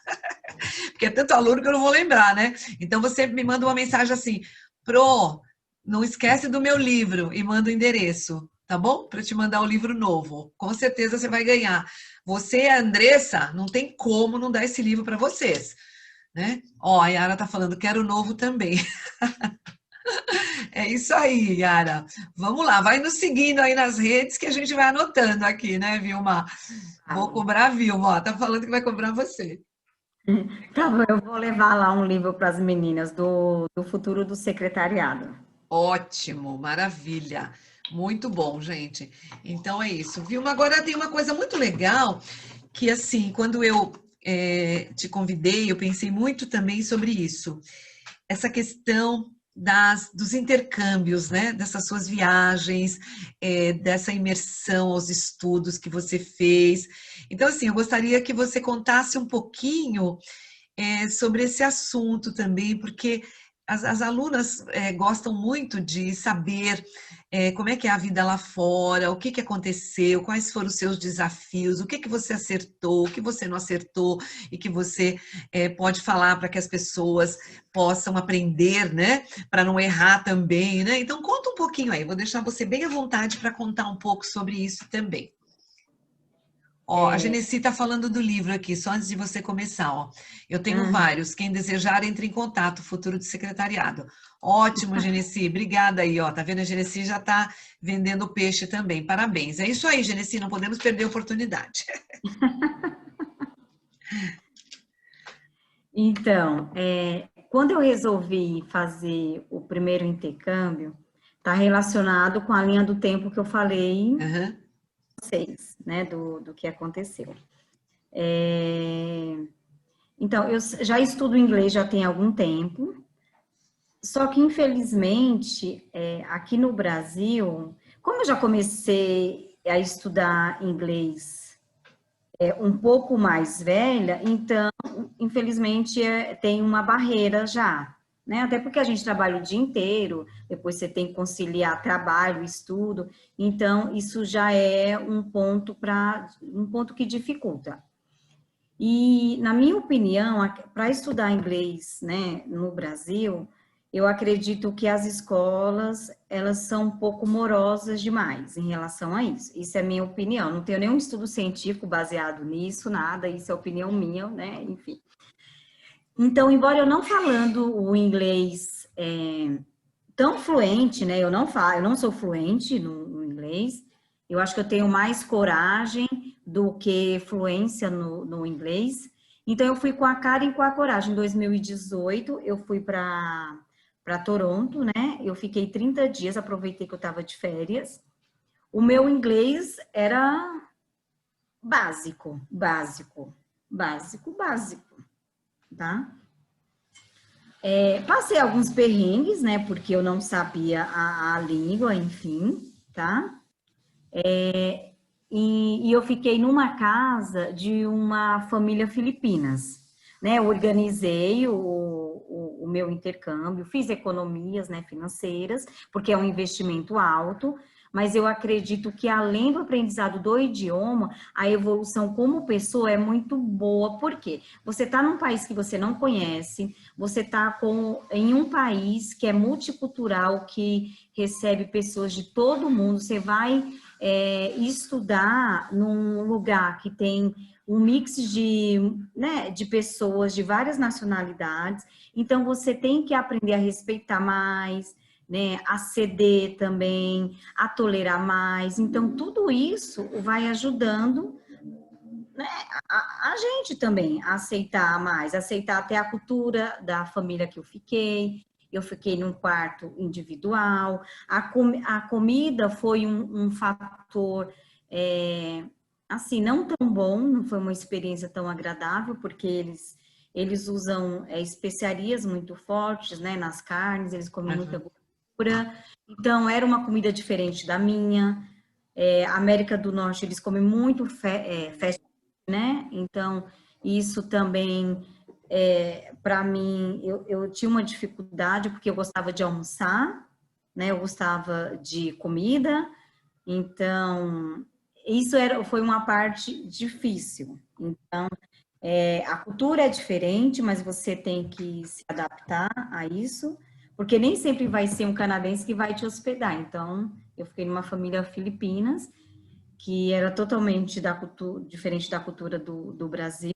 Porque é tanto aluno que eu não vou lembrar, né? Então você me manda uma mensagem assim, Pro, não esquece do meu livro e manda o endereço, tá bom? Para te mandar o livro novo. Com certeza você vai ganhar. Você e a Andressa, não tem como não dar esse livro para vocês. né? Ó, a Yara tá falando, quero novo também. É isso aí, Yara. Vamos lá, vai nos seguindo aí nas redes que a gente vai anotando aqui, né, Vilma? Vou Falo. cobrar a Vilma, ó, tá falando que vai cobrar você. Tá Legal. bom, eu vou levar lá um livro para as meninas do futuro do secretariado. Ótimo, maravilha. Muito bom, gente. Então é isso, Vilma. Agora tem uma coisa muito legal que, assim, quando eu te convidei, eu pensei muito também sobre isso. Essa questão dos intercâmbios, né? Dessas suas viagens, dessa imersão aos estudos que você fez. Então, assim, eu gostaria que você contasse um pouquinho sobre esse assunto também, porque as alunas gostam muito de saber como é que é a vida lá fora, o que que aconteceu, quais foram os seus desafios, o que que você acertou, o que você não acertou e que você pode falar para que as pessoas possam aprender, né? Para não errar também, né? Então conta um pouquinho aí, vou deixar você bem à vontade para contar um pouco sobre isso também. Ó, a É, Genesi está falando do livro aqui, só antes de você começar, ó. Eu tenho aham. vários. Quem desejar, entre em contato, Futuro de Secretariado. Ótimo, Genesi. Obrigada aí, ó. Tá vendo? A Genesi já está vendendo peixe também. Parabéns. É isso aí, Genesi. Não podemos perder a oportunidade. Então, quando eu resolvi fazer o primeiro intercâmbio, está relacionado com a linha do tempo que eu falei Aham, para vocês, né, do que aconteceu. É, então, eu já estudo inglês já tem algum tempo, só que, infelizmente, aqui no Brasil, como eu já comecei a estudar inglês um pouco mais velha, então, infelizmente, tem uma barreira já, né? Até porque a gente trabalha o dia inteiro, depois você tem que conciliar trabalho, estudo, então isso já é um ponto que dificulta. E, na minha opinião, para estudar inglês, né, no Brasil, eu acredito que as escolas, elas são um pouco morosas demais em relação a isso. Isso é minha opinião. Não tenho nenhum estudo científico baseado nisso, nada. Isso é opinião minha, né? Enfim. Então, embora eu não falando o inglês tão fluente, né? Eu não sou fluente no inglês. Eu acho que eu tenho mais coragem do que fluência no inglês. Então, eu fui com a cara e com a coragem. Em 2018, eu fui para Toronto, né? Eu fiquei 30 dias, aproveitei que eu estava de férias. O meu inglês era básico, básico, básico, básico, tá? Passei alguns perrengues, né? Porque eu não sabia a língua, enfim, tá? E eu fiquei numa casa de uma família filipinas, né? Eu organizei o meu intercâmbio, fiz economias, né, financeiras, porque é um investimento alto, mas eu acredito que além do aprendizado do idioma, a evolução como pessoa é muito boa, porque você está num país que você não conhece, você está em um país que é multicultural, que recebe pessoas de todo mundo, você vai estudar num lugar que tem um mix né, de pessoas de várias nacionalidades, então você tem que aprender a respeitar mais, né, a ceder também, a tolerar mais, então tudo isso vai ajudando, né, a gente também a aceitar mais, aceitar até a cultura da família que eu fiquei num quarto individual, a comida foi um fator, assim, não tão bom, não foi uma experiência tão agradável, porque eles usam especiarias muito fortes, né, nas carnes, eles comem muita aham. gordura, então era uma comida diferente da minha. América do Norte, eles comem muito fast né? Então, isso também, para mim, eu tinha uma dificuldade, porque eu gostava de almoçar, né? Eu gostava de comida, então, foi uma parte difícil. Então, a cultura é diferente, mas você tem que se adaptar a isso, porque nem sempre vai ser um canadense que vai te hospedar. Então, eu fiquei numa família filipinas, que era totalmente diferente da cultura do Brasil,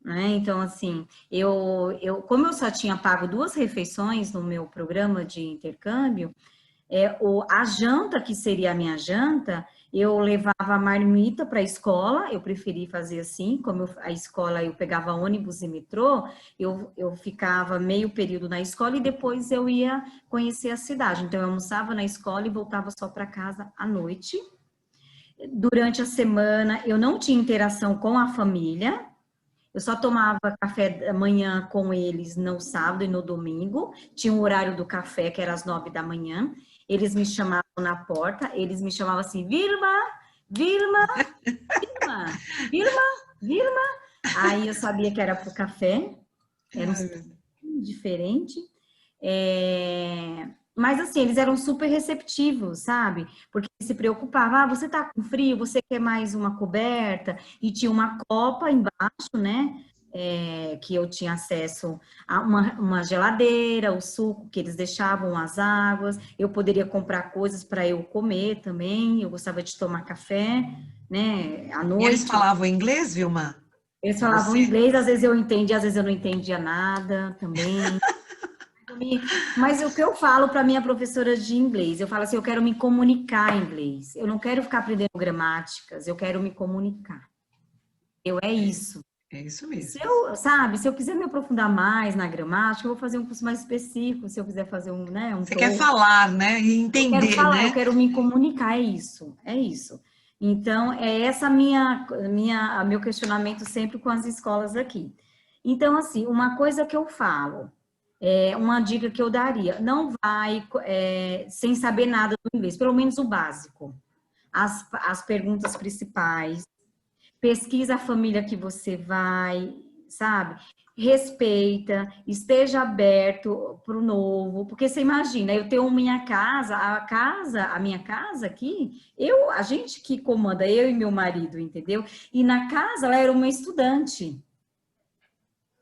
né? Então, assim, como eu só tinha pago 2 refeições no meu programa de intercâmbio, a janta, que seria a minha janta, eu levava a marmita para a escola, eu preferi fazer assim, a escola eu pegava ônibus e metrô, eu ficava meio período na escola e depois eu ia conhecer a cidade. Então, eu almoçava na escola e voltava só para casa à noite. Durante a semana, eu não tinha interação com a família, eu só tomava café da manhã com eles no sábado e no domingo. Tinha um horário do café, que era às 9 da manhã. Eles me chamavam na porta, eles me chamavam assim, Vilma, Vilma, Vilma, Vilma, Vilma. Aí eu sabia que era para o café, era um diferente. Mas assim, eles eram super receptivos, sabe? Porque se preocupavam, você tá com frio, você quer mais uma coberta? E tinha uma copa embaixo, né? Que eu tinha acesso a uma geladeira, o suco que eles deixavam, as águas. Eu poderia comprar coisas para eu comer também. Eu gostava de tomar café, né? À E eles noite. falavam inglês, Vilma? Eles Com falavam você? inglês, às vezes eu entendia, às vezes eu não entendia nada também. Mas o que eu falo para minha professora de inglês, eu falo assim, eu quero me comunicar em inglês. Eu não quero ficar aprendendo gramáticas, eu quero me comunicar. É isso. É isso Se mesmo. eu, sabe, se eu quiser me aprofundar mais na gramática, eu vou fazer um curso mais específico. Se eu quiser fazer um, né, um Você quer TOEFL, falar, né? E eu quero entender, falar, eu né? quero me comunicar, é isso, é isso. Então, é essa meu questionamento sempre com as escolas aqui. Então, assim, uma coisa que eu falo, uma dica que eu daria, não vai sem saber nada do inglês, pelo menos o básico. As perguntas principais, pesquisa a família que você vai, sabe? Respeita, esteja aberto para o novo, porque você imagina, eu tenho a minha casa aqui, a gente que comanda, eu e meu marido, entendeu? E na casa ela era uma estudante.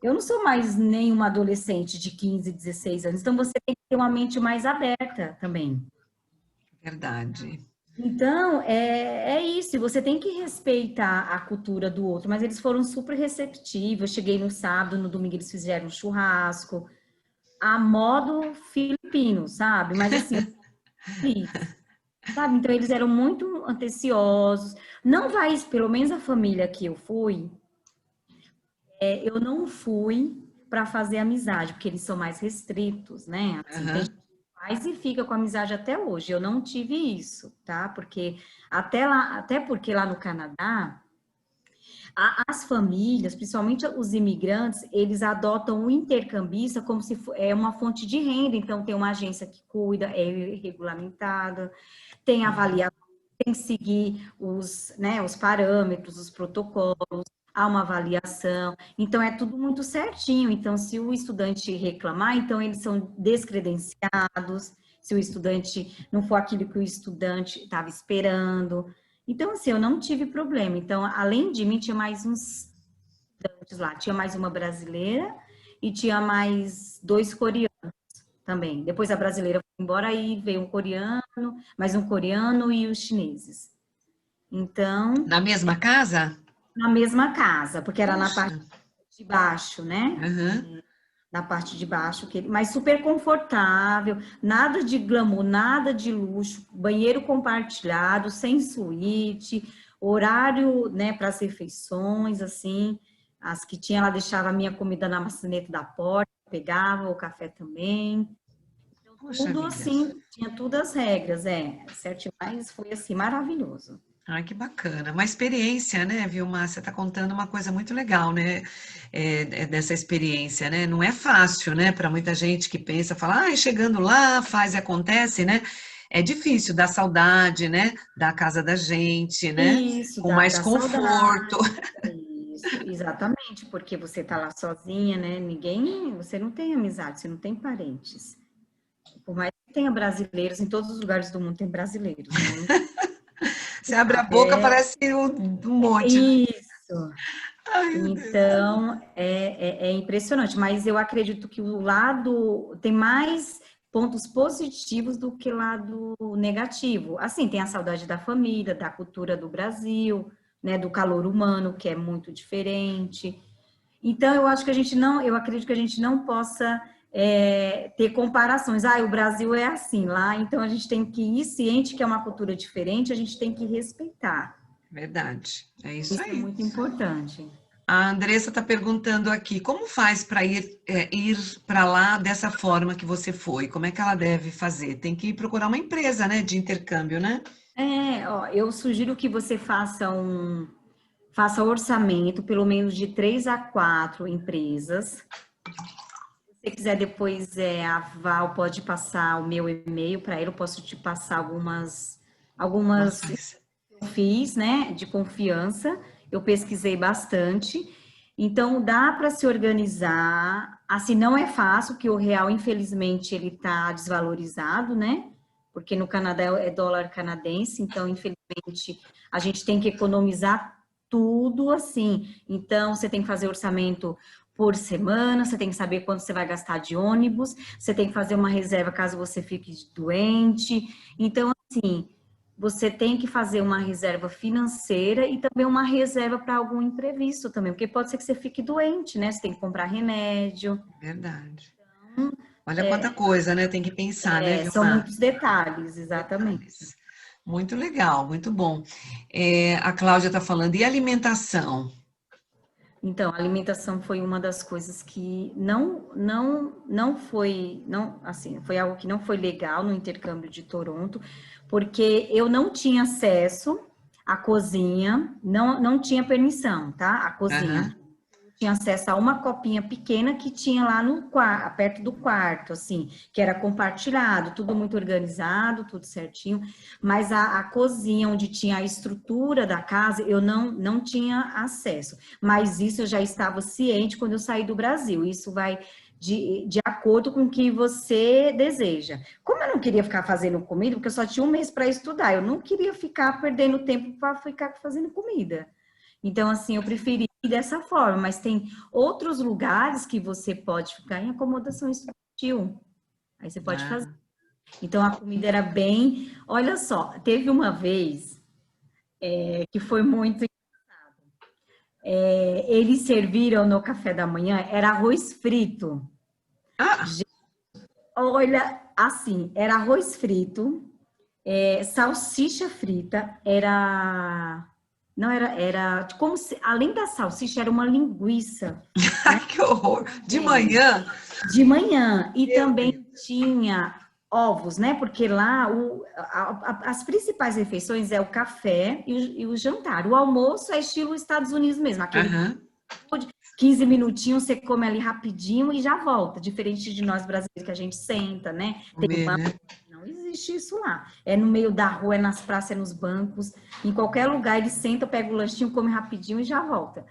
Eu não sou mais nenhuma adolescente de 15, 16 anos, então você tem que ter uma mente mais aberta também. Verdade. Então, é isso, você tem que respeitar a cultura do outro, mas eles foram super receptivos. Eu cheguei no sábado, no domingo eles fizeram um churrasco, a modo filipino, sabe? Mas assim, eu fiz, sabe? Então, eles eram muito atenciosos. Não vai, pelo menos a família que eu fui, eu não fui para fazer amizade, porque eles são mais restritos, né? Assim, tem Aham. gente que faz e fica com amizade até hoje. Eu não tive isso, tá? Porque até porque lá no Canadá, as famílias, principalmente os imigrantes, eles adotam o intercambista como se é uma fonte de renda. Então, tem uma agência que cuida, é regulamentada, tem avaliação, tem que seguir os parâmetros, os protocolos, há uma avaliação. Então, é tudo muito certinho. Então, se o estudante reclamar, então eles são descredenciados, se o estudante não for aquilo que o estudante estava esperando. Então, assim, eu não tive problema. Então, além de mim, tinha mais uns estudantes lá. Tinha mais uma brasileira e tinha mais 2 coreanos também. Depois a brasileira foi embora, aí veio um coreano, mais um coreano e os chineses. Então, Na mesma casa? na mesma casa, porque era na Puxa. parte de baixo, né? Aham. Na parte de baixo, mas super confortável, nada de glamour, nada de luxo, banheiro compartilhado, sem suíte, horário, né, para as refeições, assim, as que tinha, ela deixava a minha comida na maçaneta da porta, pegava o café também, Puxa tudo vida. assim, tinha todas as regras, certo, mas foi assim, maravilhoso. Ai, que bacana. Uma experiência, né, Vilma? Você está contando uma coisa muito legal, né? Dessa experiência, né? Não é fácil, né, para muita gente que pensa, fala, ah, chegando lá, faz e acontece, né? É difícil, dá saudade, né? Da casa da gente, né? Isso, Com mais dá saudade. conforto. Isso, exatamente, porque você tá lá sozinha, né? Você não tem amizade, você não tem parentes. Por mais que tenha brasileiros, em todos os lugares do mundo tem brasileiros, né? Não Você abre a sabe, boca, parece um monte, né? isso. Ai, meu Deus. Então, é impressionante, mas eu acredito que o lado tem mais pontos positivos do que lado negativo. Assim, tem a saudade da família, da cultura do Brasil, né, do calor humano, que é muito diferente. Então, eu acho que a gente não, eu acredito que a gente não possa ter comparações. Ah, o Brasil é assim lá, então a gente tem que ir ciente que é uma cultura diferente, a gente tem que respeitar. Verdade, é isso Isso é aí. muito importante. A Andressa está perguntando aqui, como faz para ir para lá dessa forma que você foi? Como é que ela deve fazer? Tem que procurar uma empresa, né, de intercâmbio, né? Ó, eu sugiro que você faça orçamento, pelo menos de 3 a 4 empresas. Se você quiser depois, a Val pode passar o meu e-mail para ele, eu posso te passar algumas Nossa, que eu fiz, né, de confiança. Eu pesquisei bastante. Então, dá para se organizar. Assim, não é fácil, porque o real, infelizmente, ele está desvalorizado, né? Porque no Canadá é dólar canadense, então, infelizmente, a gente tem que economizar tudo assim. Então, você tem que fazer orçamento por semana, você tem que saber quanto você vai gastar de ônibus, você tem que fazer uma reserva caso você fique doente. Então, assim, você tem que fazer uma reserva financeira e também uma reserva para algum imprevisto também, porque pode ser que você fique doente, né? Você tem que comprar remédio. verdade. Olha quanta coisa, né? Tem que pensar, né, São Vilmar? muitos detalhes, exatamente. Detalhes. Muito legal, muito bom. A Cláudia está falando, e alimentação? Então, a alimentação foi uma das coisas que não foi, não, assim, foi algo que não foi legal no intercâmbio de Toronto, porque eu não tinha acesso à cozinha, não tinha permissão, tá? A cozinha. Aham. Tinha acesso a uma copinha pequena que tinha lá no quarto, perto do quarto, assim, que era compartilhado, tudo muito organizado, tudo certinho, mas a cozinha onde tinha a estrutura da casa, eu não tinha acesso, mas isso eu já estava ciente quando eu saí do Brasil, isso vai de acordo com o que você deseja. Como eu não queria ficar fazendo comida, porque eu só tinha um mês para estudar, eu não queria ficar perdendo tempo para ficar fazendo comida. Então, assim, eu preferi ir dessa forma, mas tem outros lugares que você pode ficar em acomodação estudantil. Aí você pode fazer. Ah, Então, a comida era bem. Olha só, teve uma vez que foi muito. Eles serviram no café da manhã, era arroz frito. ah, Olha, assim, era arroz frito, salsicha frita, era. Não era como se, além da salsicha, era uma linguiça, né? que horror! De É, manhã? de manhã. E Meu também Deus. tinha ovos, né? Porque lá as principais refeições é o café e o jantar. O almoço é estilo Estados Unidos mesmo, aquele Aham, 15 minutinhos você come ali rapidinho e já volta. Diferente de nós brasileiros que a gente senta, né? comer, né? Não existe isso lá. É no meio da rua, é nas praças, é nos bancos. Em qualquer lugar ele senta, pega o lanchinho, come rapidinho e já volta.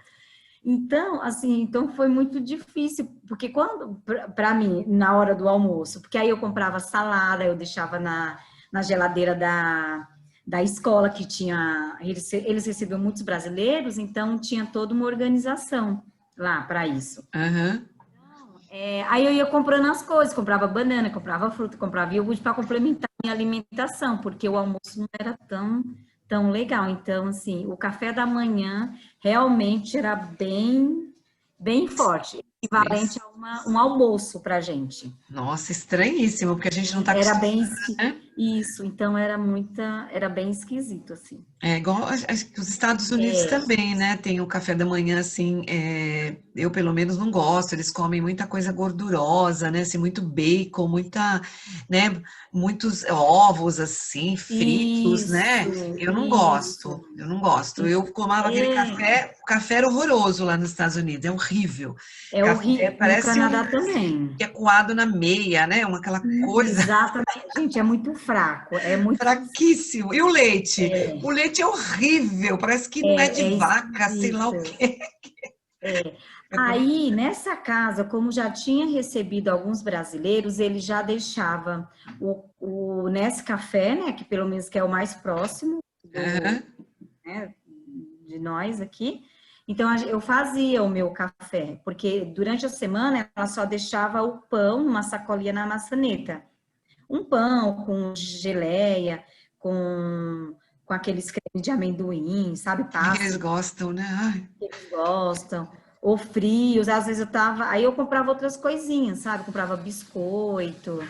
Então, assim, então foi muito difícil, porque quando, para mim, na hora do almoço, porque aí eu comprava salada, eu deixava na geladeira da escola que tinha, eles recebiam muitos brasileiros, então tinha toda uma organização lá para isso. Aham. Aí eu ia comprando as coisas, comprava banana, comprava fruta, comprava iogurte para complementar a minha alimentação, porque o almoço não era tão legal. Então, assim, o café da manhã realmente era bem forte, equivalente a um almoço para a gente. Nossa, estranhíssimo, porque a gente não está Era acostumado, bem né? isso, então era bem esquisito, assim. É igual acho que os Estados Unidos também, né? Tem o café da manhã, assim, eu pelo menos não gosto, eles comem muita coisa gordurosa, né? Assim, muito bacon, né? Muitos ovos, assim, fritos, né? Isso, Eu não isso. gosto, eu não gosto. Eu tomava aquele É, café, o café era horroroso lá nos Estados Unidos, é horrível. é Café horrível. No parece Canadá também. que é coado na meia, né? Aquela coisa Exatamente. Gente, é muito fraco, é muito, fraquíssimo. E o leite? O leite é horrível, parece que não é de é vaca, sei lá o esquisito. quê. Aí, nessa casa, como já tinha recebido alguns brasileiros, ele já deixava o Nescafé, né, que pelo menos que é o mais próximo Aham, né, de nós aqui. Então, eu fazia o meu café, porque durante a semana ela só deixava o pão numa sacolinha na maçaneta. Um pão com geleia, com aqueles cremes de amendoim, sabe? que eles Passa gostam, né? Ai, que eles gostam. ou frios, às vezes aí eu comprava outras coisinhas, sabe? Comprava biscoito,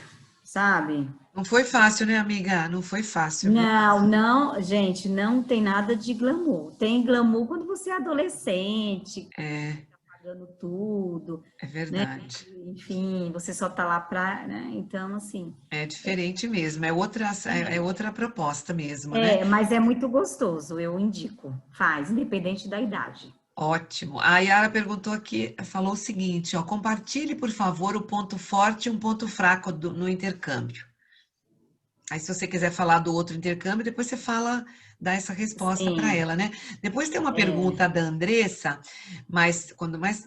sabe? Não foi fácil, né, amiga? Não foi fácil, viu? Não, não, gente, não tem nada de glamour. Tem glamour quando você é adolescente, É, pagando tudo, é né? verdade. Enfim, você só tá lá pra, né? Então, assim, É diferente mesmo, é outra proposta mesmo, né? mas é muito gostoso, eu indico. Faz, independente da idade. Ótimo. A Yara perguntou aqui, falou o seguinte, ó, compartilhe, por favor, o ponto forte e um ponto fraco no intercâmbio. Aí, se você quiser falar do outro intercâmbio, depois você fala, dá essa resposta para Sim, ela, né? Depois tem uma é, pergunta da Andressa, mas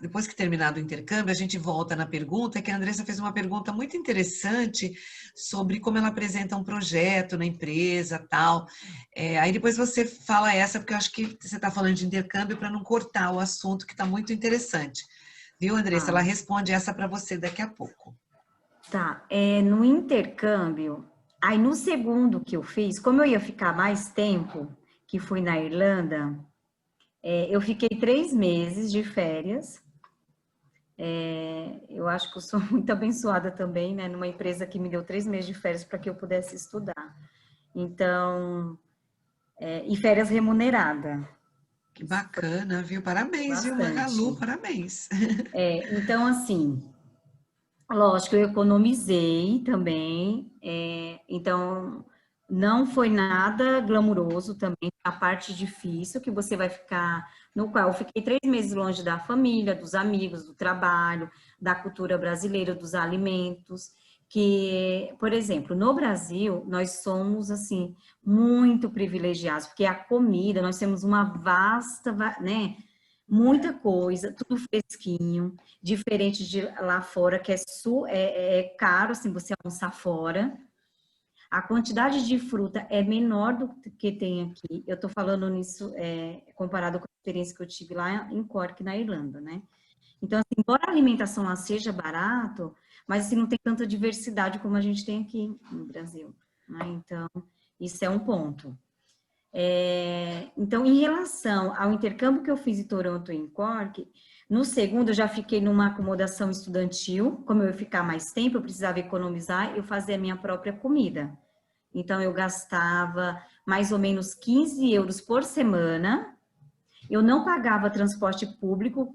depois que terminar do intercâmbio, a gente volta na pergunta, que a Andressa fez uma pergunta muito interessante sobre como ela apresenta um projeto na empresa, tal. Aí depois você fala essa, porque eu acho que você está falando de intercâmbio para não cortar o assunto, que está muito interessante. Viu, Andressa? Ela tá. responde essa para você daqui a pouco. Tá, no intercâmbio, aí no segundo que eu fiz, como eu ia ficar mais tempo, que fui na Irlanda, eu fiquei 3 meses de férias. Eu acho que eu sou muito abençoada também, né? Numa empresa que me deu 3 meses de férias para que eu pudesse estudar. Então, e férias remunerada. Que Isso foi bacana, viu? Parabéns, viu, Magalu? bastante. Parabéns. Então, assim, lógico, eu economizei também, então não foi nada glamuroso também, a parte difícil que você vai ficar, no qual eu fiquei 3 meses longe da família, dos amigos, do trabalho, da cultura brasileira, dos alimentos, que, por exemplo, no Brasil, nós somos, assim, muito privilegiados, porque a comida, nós temos uma vasta, né, muita coisa, tudo fresquinho, diferente de lá fora, que é caro, assim, você almoçar fora. A quantidade de fruta é menor do que tem aqui. Eu estou falando nisso comparado com a experiência que eu tive lá em Cork, na Irlanda, né? Então, assim, embora a alimentação lá seja barato, mas assim, não tem tanta diversidade como a gente tem aqui no Brasil, né? Então, isso é um ponto. Então, em relação ao intercâmbio que eu fiz em Toronto e em Cork, no segundo eu já fiquei numa acomodação estudantil, como eu ia ficar mais tempo, eu precisava economizar, eu fazia a minha própria comida. Então, eu gastava mais ou menos 15 euros por semana. Eu não pagava transporte público,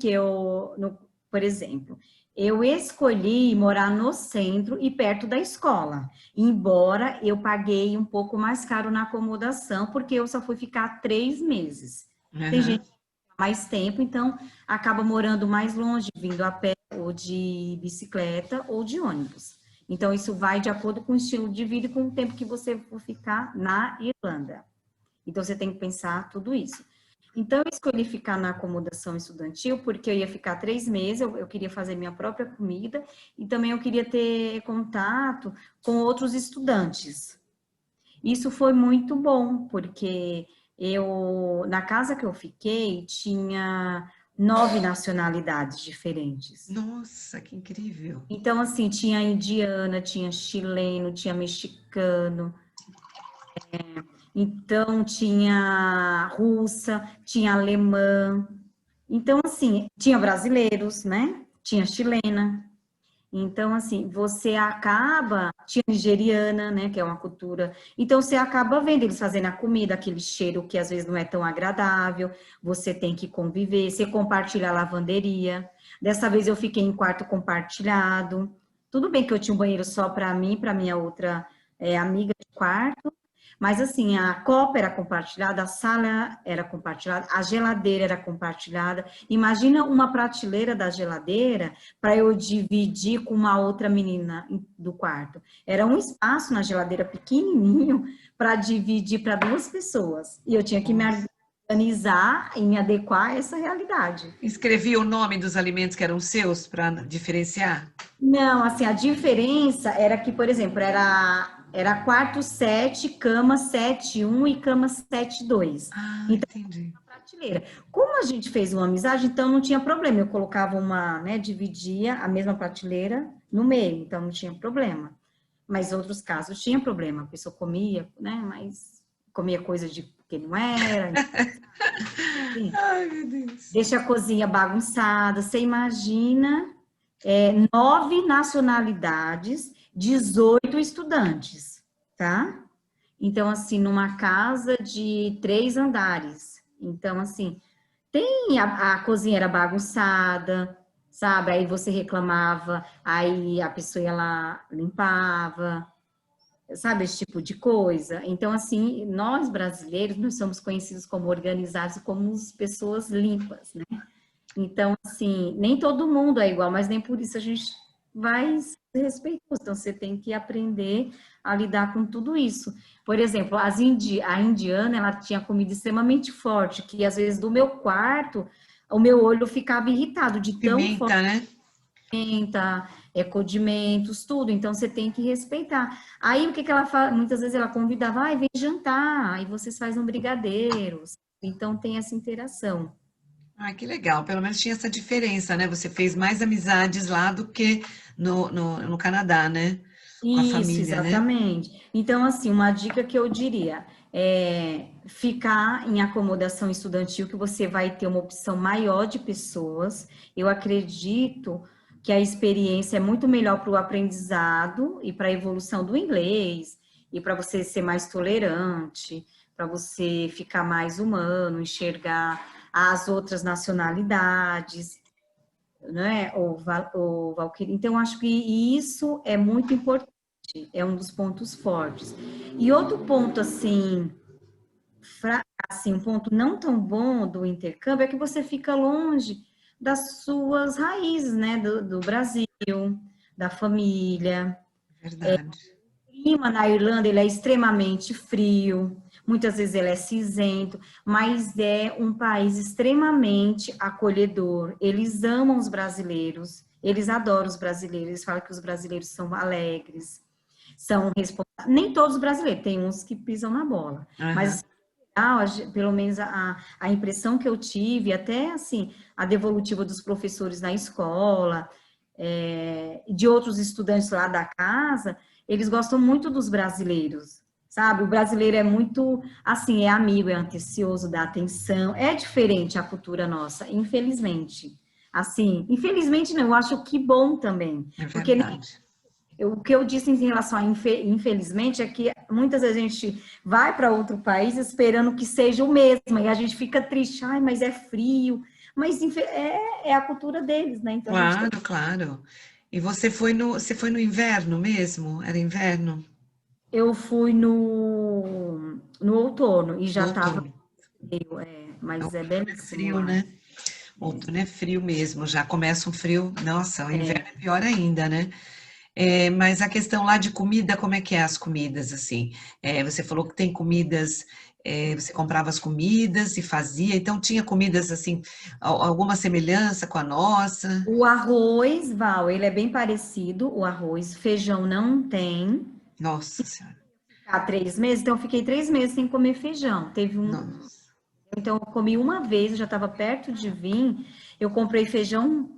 por exemplo, eu escolhi morar no centro e perto da escola, embora eu paguei um pouco mais caro na acomodação, porque eu só fui ficar 3 meses. Tem gente Aham. que fica mais tempo, então acaba morando mais longe, vindo a pé, ou de bicicleta, ou de ônibus. Então, isso vai de acordo com o estilo de vida e com o tempo que você for ficar na Irlanda. Então, você tem que pensar tudo isso. Então, eu escolhi ficar na acomodação estudantil porque eu ia ficar 3 meses, eu queria fazer minha própria comida e também eu queria ter contato com outros estudantes. Isso foi muito bom, porque na casa que eu fiquei, tinha 9 nacionalidades diferentes. Nossa, que incrível. Então, assim, tinha indiana, tinha chileno, tinha mexicano, então tinha russa, tinha alemã. Então, assim, tinha brasileiros, né? Tinha chilena. Então, assim, você acaba. Tinha nigeriana, né? Que é uma cultura. Então, você acaba vendo eles fazendo a comida, aquele cheiro que às vezes não é tão agradável. Você tem que conviver. Você compartilha a lavanderia. Dessa vez eu fiquei em quarto compartilhado. Tudo bem que eu tinha um banheiro só para mim, para minha outra amiga de quarto. Mas assim, a copa era compartilhada, a sala era compartilhada, a geladeira era compartilhada. Imagina uma prateleira da geladeira para eu dividir com uma outra menina do quarto. Era um espaço na geladeira pequenininho para dividir para 2 pessoas. E eu tinha que me Nossa. organizar e me adequar a essa realidade. Escrevi o nome dos alimentos que eram seus para diferenciar? Não, assim, a diferença era que, por exemplo, era quarto 7, cama 7-1 e cama 7-2. Ah, Então, entendi. prateleira. Como a gente fez uma amizade, então não tinha problema. Eu colocava dividia a mesma prateleira no meio, então não tinha problema. Mas outros casos tinha problema. A pessoa comia, né? Mas comia coisa de que não era. Sim. Ai, meu Deus. Deixa a cozinha bagunçada. Você imagina 9 nacionalidades, 18 estudantes, tá? Então, assim, numa casa de 3 andares. Então, assim, tem a cozinha era bagunçada, sabe? Aí você reclamava, aí a pessoa ia lá, limpava, sabe? Esse tipo de coisa. Então, assim, nós brasileiros, nós somos conhecidos como organizados, como pessoas limpas, né? Então, assim, nem todo mundo é igual, mas nem por isso a gente vai ser respeitoso. Então, você tem que aprender a lidar com tudo isso. Por exemplo, a indiana, ela tinha comida extremamente forte, que às vezes do meu quarto, o meu olho ficava irritado de tão forte, Pimenta, né? condimentos, tudo. Então, você tem que respeitar. Aí, o que que ela fala? Muitas vezes ela convidava, ai, vem jantar, aí vocês fazem um brigadeiro. Então, tem essa interação. Ah, que legal. Pelo menos tinha essa diferença, né? Você fez mais amizades lá do que no Canadá, né? Com a Isso, família, né? exatamente. Então, assim, uma dica que eu diria é ficar em acomodação estudantil, que você vai ter uma opção maior de pessoas. Eu acredito que a experiência é muito melhor para o aprendizado e para a evolução do inglês, e para você ser mais tolerante, para você ficar mais humano, enxergar as outras nacionalidades, né, o Valquíria. Então, acho que isso é muito importante, é um dos pontos fortes. E outro ponto, assim, assim, um ponto não tão bom do intercâmbio é que você fica longe das suas raízes, né, do Brasil, da família. Verdade. O clima na Irlanda, ele é extremamente frio, muitas vezes ele é cinzento, mas é um país extremamente acolhedor. Eles amam os brasileiros, eles adoram os brasileiros, eles falam que os brasileiros são alegres, são responsáveis. Nem todos os brasileiros, tem uns que pisam na bola, Aham. mas pelo menos a impressão que eu tive, até assim, a devolutiva dos professores na escola, de outros estudantes lá da casa, eles gostam muito dos brasileiros, sabe? O brasileiro é muito, assim, é amigo, é atencioso, dá atenção. É diferente a cultura nossa, infelizmente. Assim, infelizmente não, eu acho que bom também. É Porque verdade. o que eu disse em relação a infelizmente é que muitas vezes a gente vai para outro país esperando que seja o mesmo, e a gente fica triste, ai, mas é frio. Mas é a cultura deles, né? Então a gente tem. Claro, claro. E você foi no inverno mesmo? Era inverno? Eu fui no outono e No já estava outono. meio, O mas é outono é belíssimo frio, lá. né? O outono é frio mesmo. Já começa um frio. Nossa, o inverno é pior ainda, né? Mas a questão lá de comida, como é que é as comidas, assim? Você falou que tem comidas, você comprava as comidas e fazia, então tinha comidas, assim, alguma semelhança com a nossa? O arroz, Val, ele é bem parecido, o arroz, feijão não tem. Nossa Senhora, Há 3 meses, então eu fiquei 3 meses sem comer feijão. nossa. Então eu comi uma vez, eu já estava perto de vir, eu comprei feijão,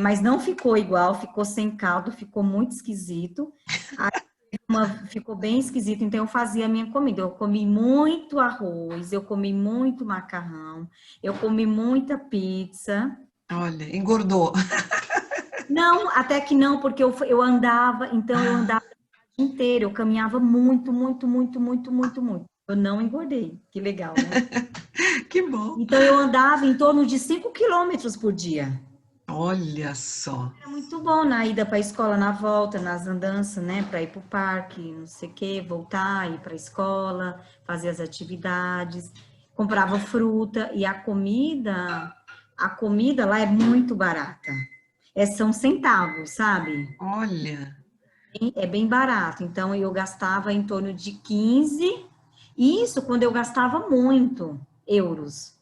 mas não ficou igual, ficou sem caldo, ficou muito esquisito. Ficou bem esquisito, então eu fazia a minha comida. Eu comi muito arroz, eu comi muito macarrão, eu comi muita pizza. Olha, engordou. Não, até que não, porque eu andava, então eu andava o dia inteiro, eu caminhava muito, muito, muito, muito, muito, muito. Eu não engordei, que legal, né? Que bom. Então eu andava em torno de 5 quilômetros por dia. Olha só. Era muito bom na ida para a escola, na volta, nas andanças, né? Para ir para o parque, não sei o quê, voltar, ir para a escola, fazer as atividades. Comprava fruta e a comida lá é muito barata. São centavos, sabe? Olha, É bem barato. Então eu gastava em torno de 15, isso quando eu gastava muito, euros.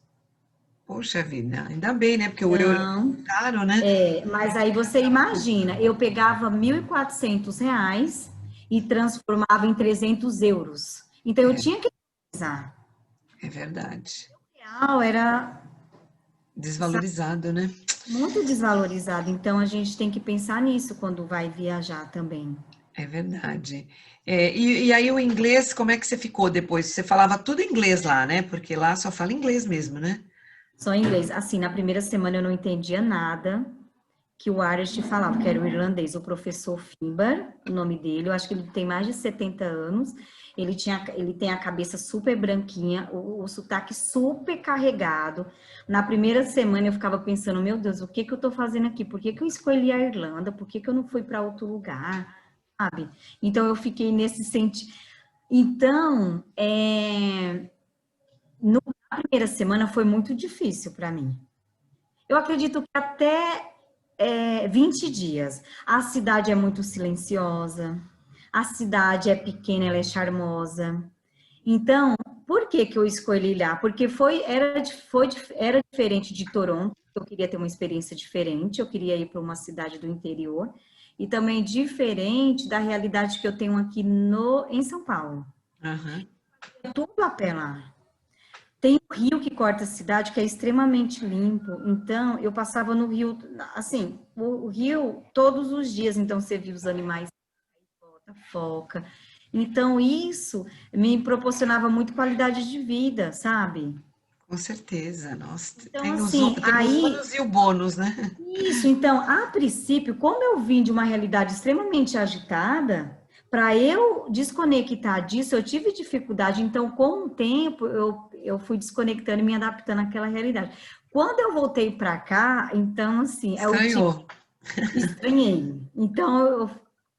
poxa vida, ainda bem, né? Porque o euro é Não, muito caro, né? mas aí você imagina, eu pegava R$ 1.400 e transformava em 300 euros. Então eu tinha que usar. É verdade. O real era, sabe, Desvalorizado, né? muito desvalorizado. Então a gente tem que pensar nisso quando vai viajar também. É verdade. E aí o inglês, como é que você ficou depois? Você falava tudo inglês lá, né? Porque lá só fala inglês mesmo, né? Só em inglês. Assim, na primeira semana eu não entendia nada que o Irish falava, que era o irlandês, o professor Finbar, o nome dele, eu acho que ele tem mais de 70 anos, ele tem a cabeça super branquinha, o sotaque super carregado. Na primeira semana eu ficava pensando, meu Deus, o que que eu tô fazendo aqui? Por que que eu escolhi a Irlanda? Por que que eu não fui para outro lugar? Sabe? Então eu fiquei nesse sentido. Então, na primeira semana foi muito difícil para mim. Eu acredito que até 20 dias. A cidade é muito silenciosa, a cidade é pequena, ela é charmosa. Então, por que que eu escolhi lá? Porque era diferente de Toronto, eu queria ter uma experiência diferente, eu queria ir para uma cidade do interior, e também diferente da realidade que eu tenho aqui em São Paulo. Aham. Tudo a pé lá. Tem o rio que corta a cidade, que é extremamente limpo. Então, eu passava no rio, assim, o rio todos os dias. Então, você via os animais, foca. Então, isso me proporcionava muito qualidade de vida, sabe? Com certeza. Nossa, Então, assim, tem os aí, ônus e o bônus, né? isso. Então, a princípio, como eu vim de uma realidade extremamente agitada, para eu desconectar disso, eu tive dificuldade. Então, com o tempo, eu fui desconectando e me adaptando àquela realidade. Quando eu voltei para cá, então, assim, é o tipo, Estranhou. estranhei. Então,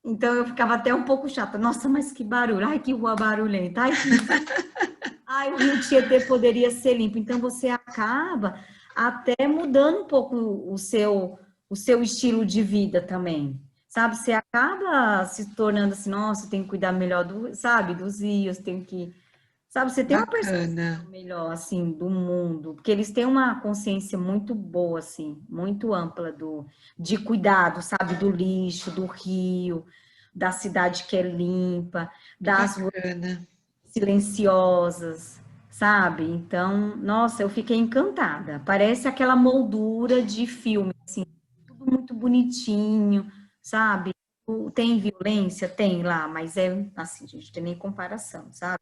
eu ficava até um pouco chata. Nossa, mas que barulho. Ai, que rua barulhenta. Ai, que isso. Ai, o Rio Tietê poderia ser limpo. Então, você acaba até mudando um pouco o seu estilo de vida também. Sabe, você acaba se tornando assim, nossa, tem que cuidar melhor sabe, dos rios, tem que, sabe, você tem uma Bacana. percepção melhor, assim, do mundo, porque eles têm uma consciência muito boa, assim, muito ampla de cuidado, sabe, do lixo, do rio, da cidade que é limpa, Que das bacana. silenciosas, sabe? Então, nossa, eu fiquei encantada. Parece aquela moldura de filme, assim, tudo muito bonitinho, sabe? Tem violência? Tem lá, mas é assim, gente, não tem nem comparação, sabe?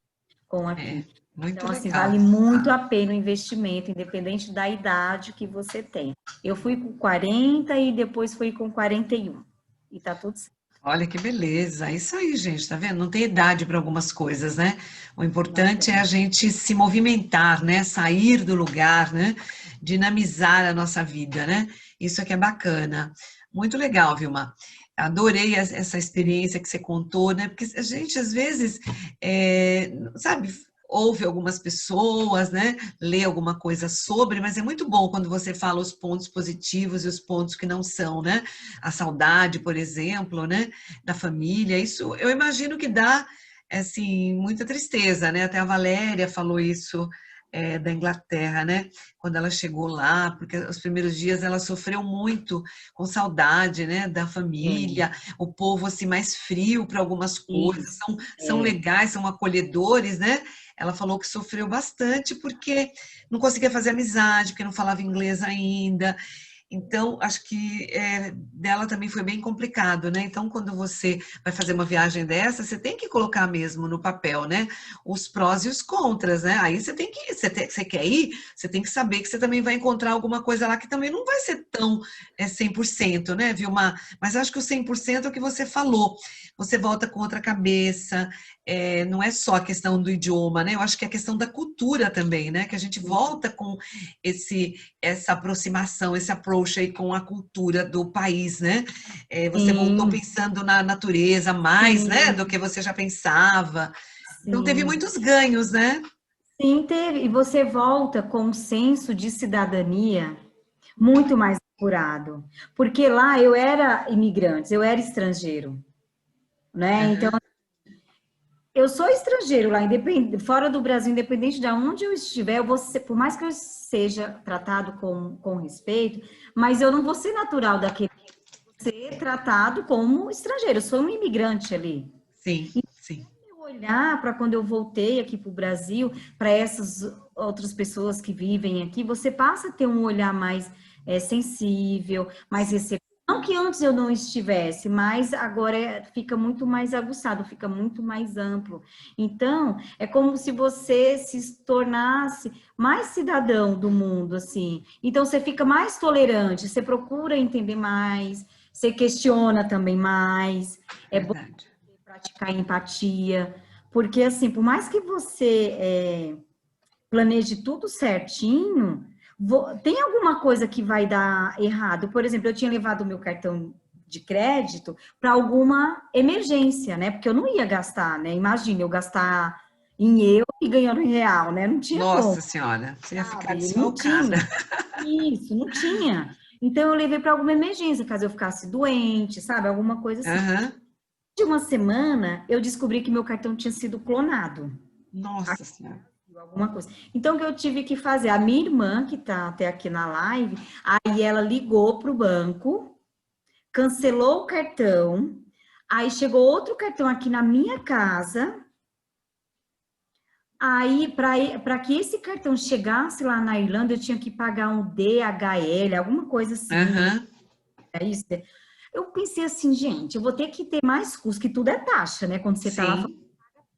Com É, aqui. muito Então, assim, legal. vale muito a pena o investimento, independente da idade que você tem. Eu fui com 40 e depois fui com 41. E tá tudo certo. Olha que beleza. É isso aí, gente, tá vendo? Não tem idade para algumas coisas, né? O Não importante é a tem. gente se movimentar, né? Sair do lugar, né? Dinamizar a nossa vida, né? Isso é que é bacana. Muito legal, Vilma. Adorei essa experiência que você contou, né? Porque a gente, às vezes, sabe, ouve algumas pessoas, né? Lê alguma coisa sobre, mas é muito bom quando você fala os pontos positivos e os pontos que não são, né? A saudade, por exemplo, né? Da família, isso eu imagino que dá, assim, muita tristeza, né? Até a Valéria falou isso, da Inglaterra, né? Quando ela chegou lá, porque os primeiros dias ela sofreu muito com saudade, né? Da É, família, o povo assim mais frio para algumas coisas, isso. são É. legais, são acolhedores, né? Ela falou que sofreu bastante porque não conseguia fazer amizade, porque não falava inglês ainda. Então, acho que dela também foi bem complicado, né? Então, quando você vai fazer uma viagem dessa, você tem que colocar mesmo no papel, né? Os prós e os contras, né? Aí você tem que, você quer ir, você tem que saber que você também vai encontrar alguma coisa lá que também não vai ser tão 100%, né, Vilma? Mas acho que o 100% é o que você falou. Você volta com outra cabeça, não é só a questão do idioma, né? Eu acho que é a questão da cultura também, né? Que a gente volta com essa aproximação, esse approach aí com a cultura do país, né? Você voltou Sim, pensando na natureza mais, né, do sim, que você já pensava. Então teve sim. muitos ganhos, né? Sim, teve. E você volta com um senso de cidadania muito mais apurado. Porque lá eu era imigrante, eu era estrangeiro, né? Então, Aham, eu sou estrangeiro lá, fora do Brasil, independente de onde eu estiver, eu vou ser, por mais que eu seja tratado com respeito, mas eu não vou ser natural daquele, vou ser tratado como estrangeiro. Eu sou um imigrante ali. sim, sim. Eu olhar para quando eu voltei aqui para o Brasil, para essas outras pessoas que vivem aqui, você passa a ter um olhar mais sensível, mais receptivo. Não que antes eu não estivesse, mas agora fica muito mais aguçado, fica muito mais amplo. Então, é como se você se tornasse mais cidadão do mundo, assim. Então, você fica mais tolerante, você procura entender mais, você questiona também mais, é bom Verdade. praticar empatia, porque, assim, por mais que você planeje tudo certinho, tem alguma coisa que vai dar errado. Por exemplo, eu tinha levado o meu cartão de crédito para alguma emergência, né? Porque eu não ia gastar, né? Imagina, eu gastar em euro e ganhando em real, né? Não tinha como, Nossa Senhora, você ia ficar sabe? Não desfalcada. tinha. Isso, não tinha. Então, eu levei para alguma emergência, caso eu ficasse doente, sabe? Alguma coisa assim. Aham. De uma semana, eu descobri que meu cartão tinha sido clonado. Nossa Senhora. Alguma coisa. Então, o que eu tive que fazer? A minha irmã, que tá até aqui na live, aí ela ligou para o banco, cancelou o cartão, aí chegou outro cartão aqui na minha casa, aí para que esse cartão chegasse lá na Irlanda, eu tinha que pagar um DHL, alguma coisa assim, Aham. é isso? Eu pensei assim, gente, eu vou ter que ter mais custos, que tudo é taxa, né? Quando você tá lá Sim.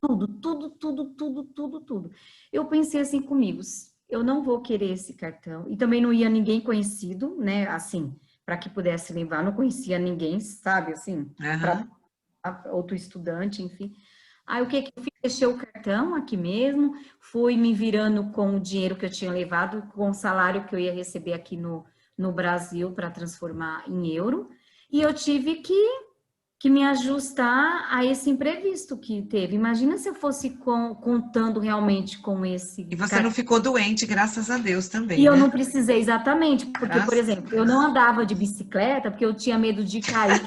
tudo, tudo, tudo, tudo, tudo, tudo. Eu pensei assim comigo, eu não vou querer esse cartão. E também não ia ninguém conhecido, né? Assim, para que pudesse levar. Não conhecia ninguém, sabe? Assim, para Aham. outro estudante, enfim. Aí o que que eu fiz? Deixei o cartão aqui mesmo, fui me virando com o dinheiro que eu tinha levado, com o salário que eu ia receber aqui no Brasil para transformar em euro. E eu tive que me ajustar a esse imprevisto que teve. Imagina se eu fosse contando realmente com esse E você não cartão. ficou doente, graças a Deus E também, eu né? não precisei exatamente, porque, por Graças a exemplo, eu não Deus. andava de bicicleta porque eu tinha medo de cair.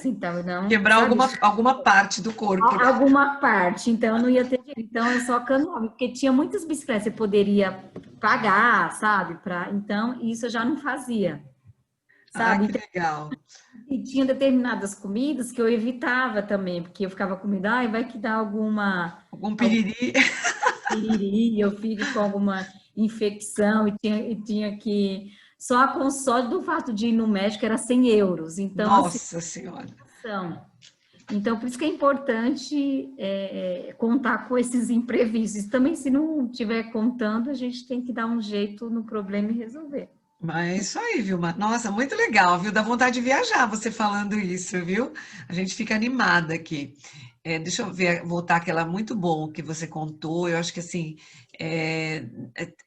Então, eu não, Quebrar sabe, alguma parte do corpo, né? alguma parte. Então, eu não ia ter jeito. Então, eu só caminhava, porque tinha muitas bicicletas, você poderia pagar, sabe? Então, isso eu já não fazia, Ah, sabe? que legal. E tinha determinadas comidas que eu evitava também, porque eu ficava comendo, ai, vai que dá Algum algum piriri. piriri, eu fico com alguma infecção e tinha que. Só a console do fato de ir no médico era 100 euros. Então, assim, Nossa Senhora. são. Então, por isso que é importante contar com esses imprevistos. Também, se não estiver contando, a gente tem que dar um jeito no problema e resolver. Mas é isso aí, Vilma. Nossa, muito legal, viu? Dá vontade de viajar você falando isso, viu? A gente fica animada aqui. Deixa eu ver, voltar àquela muito bom que você contou. Eu acho que assim,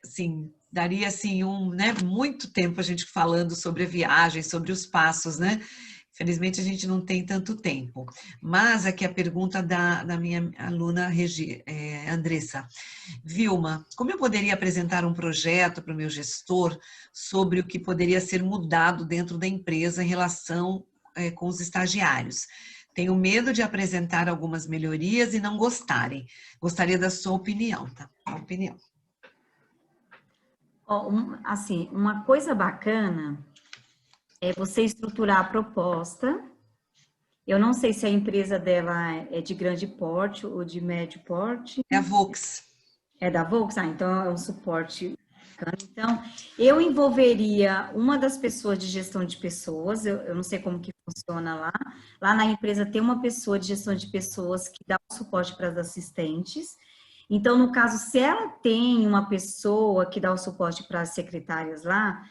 assim, daria assim né, muito tempo a gente falando sobre a viagem, sobre os passos, né? Felizmente a gente não tem tanto tempo. Mas aqui a pergunta da minha aluna Andressa. Vilma, como eu poderia apresentar um projeto para o meu gestor sobre o que poderia ser mudado dentro da empresa em relação, com os estagiários? Tenho medo de apresentar algumas melhorias e não gostarem. Gostaria da sua opinião, tá? A opinião. Ó, assim, uma coisa bacana é você estruturar a proposta. Eu não sei se a empresa dela é de grande porte ou de médio porte. É a Vox. É da Volks? Ah, então é um suporte bacana. Então, eu envolveria uma das pessoas de gestão de pessoas, eu não sei como que funciona lá. Lá na empresa tem uma pessoa de gestão de pessoas que dá o suporte para as assistentes. Então, no caso, se ela tem uma pessoa que dá o suporte para as secretárias lá,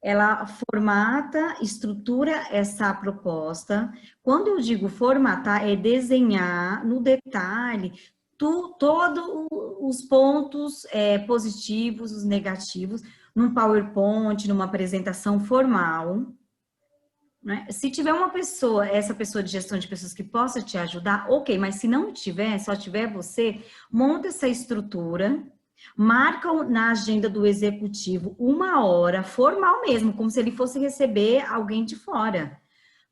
ela formata, estrutura essa proposta. Quando eu digo formatar, é desenhar no detalhe todos os pontos positivos, os negativos, num PowerPoint, numa apresentação formal. Né? Se tiver uma pessoa, essa pessoa de gestão de pessoas que possa te ajudar, ok, mas se não tiver, só tiver você, monta essa estrutura, marca na agenda do executivo uma hora, formal mesmo, como se ele fosse receber alguém de fora.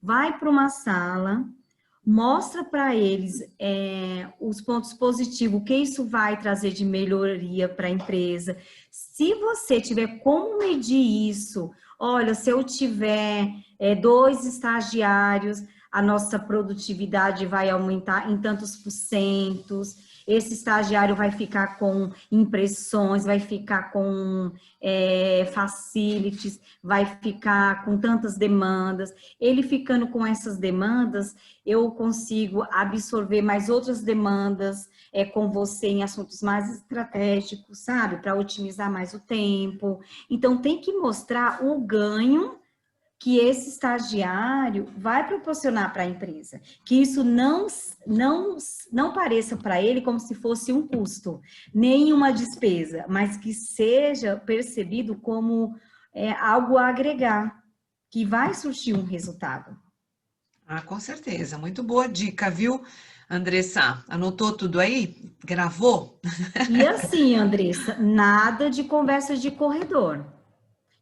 Vai para uma sala, mostra para eles os pontos positivos, o que isso vai trazer de melhoria para a empresa. Se você tiver como medir isso, olha, se eu tiver 2 estagiários, a nossa produtividade vai aumentar em tantos porcentos. esse estagiário vai ficar com impressões, vai ficar com facilities, vai ficar com tantas demandas. Ele ficando com essas demandas, eu consigo absorver mais outras demandas com você em assuntos mais estratégicos, sabe? Para otimizar mais o tempo. Então, tem que mostrar o ganho que esse estagiário vai proporcionar para a empresa, que isso não pareça para ele como se fosse um custo, nem uma despesa, mas que seja percebido como algo a agregar, que vai surtir um resultado. Ah, com certeza, muito boa dica, viu, Andressa? Anotou tudo aí? Gravou? E assim, Andressa, nada de conversa de corredor.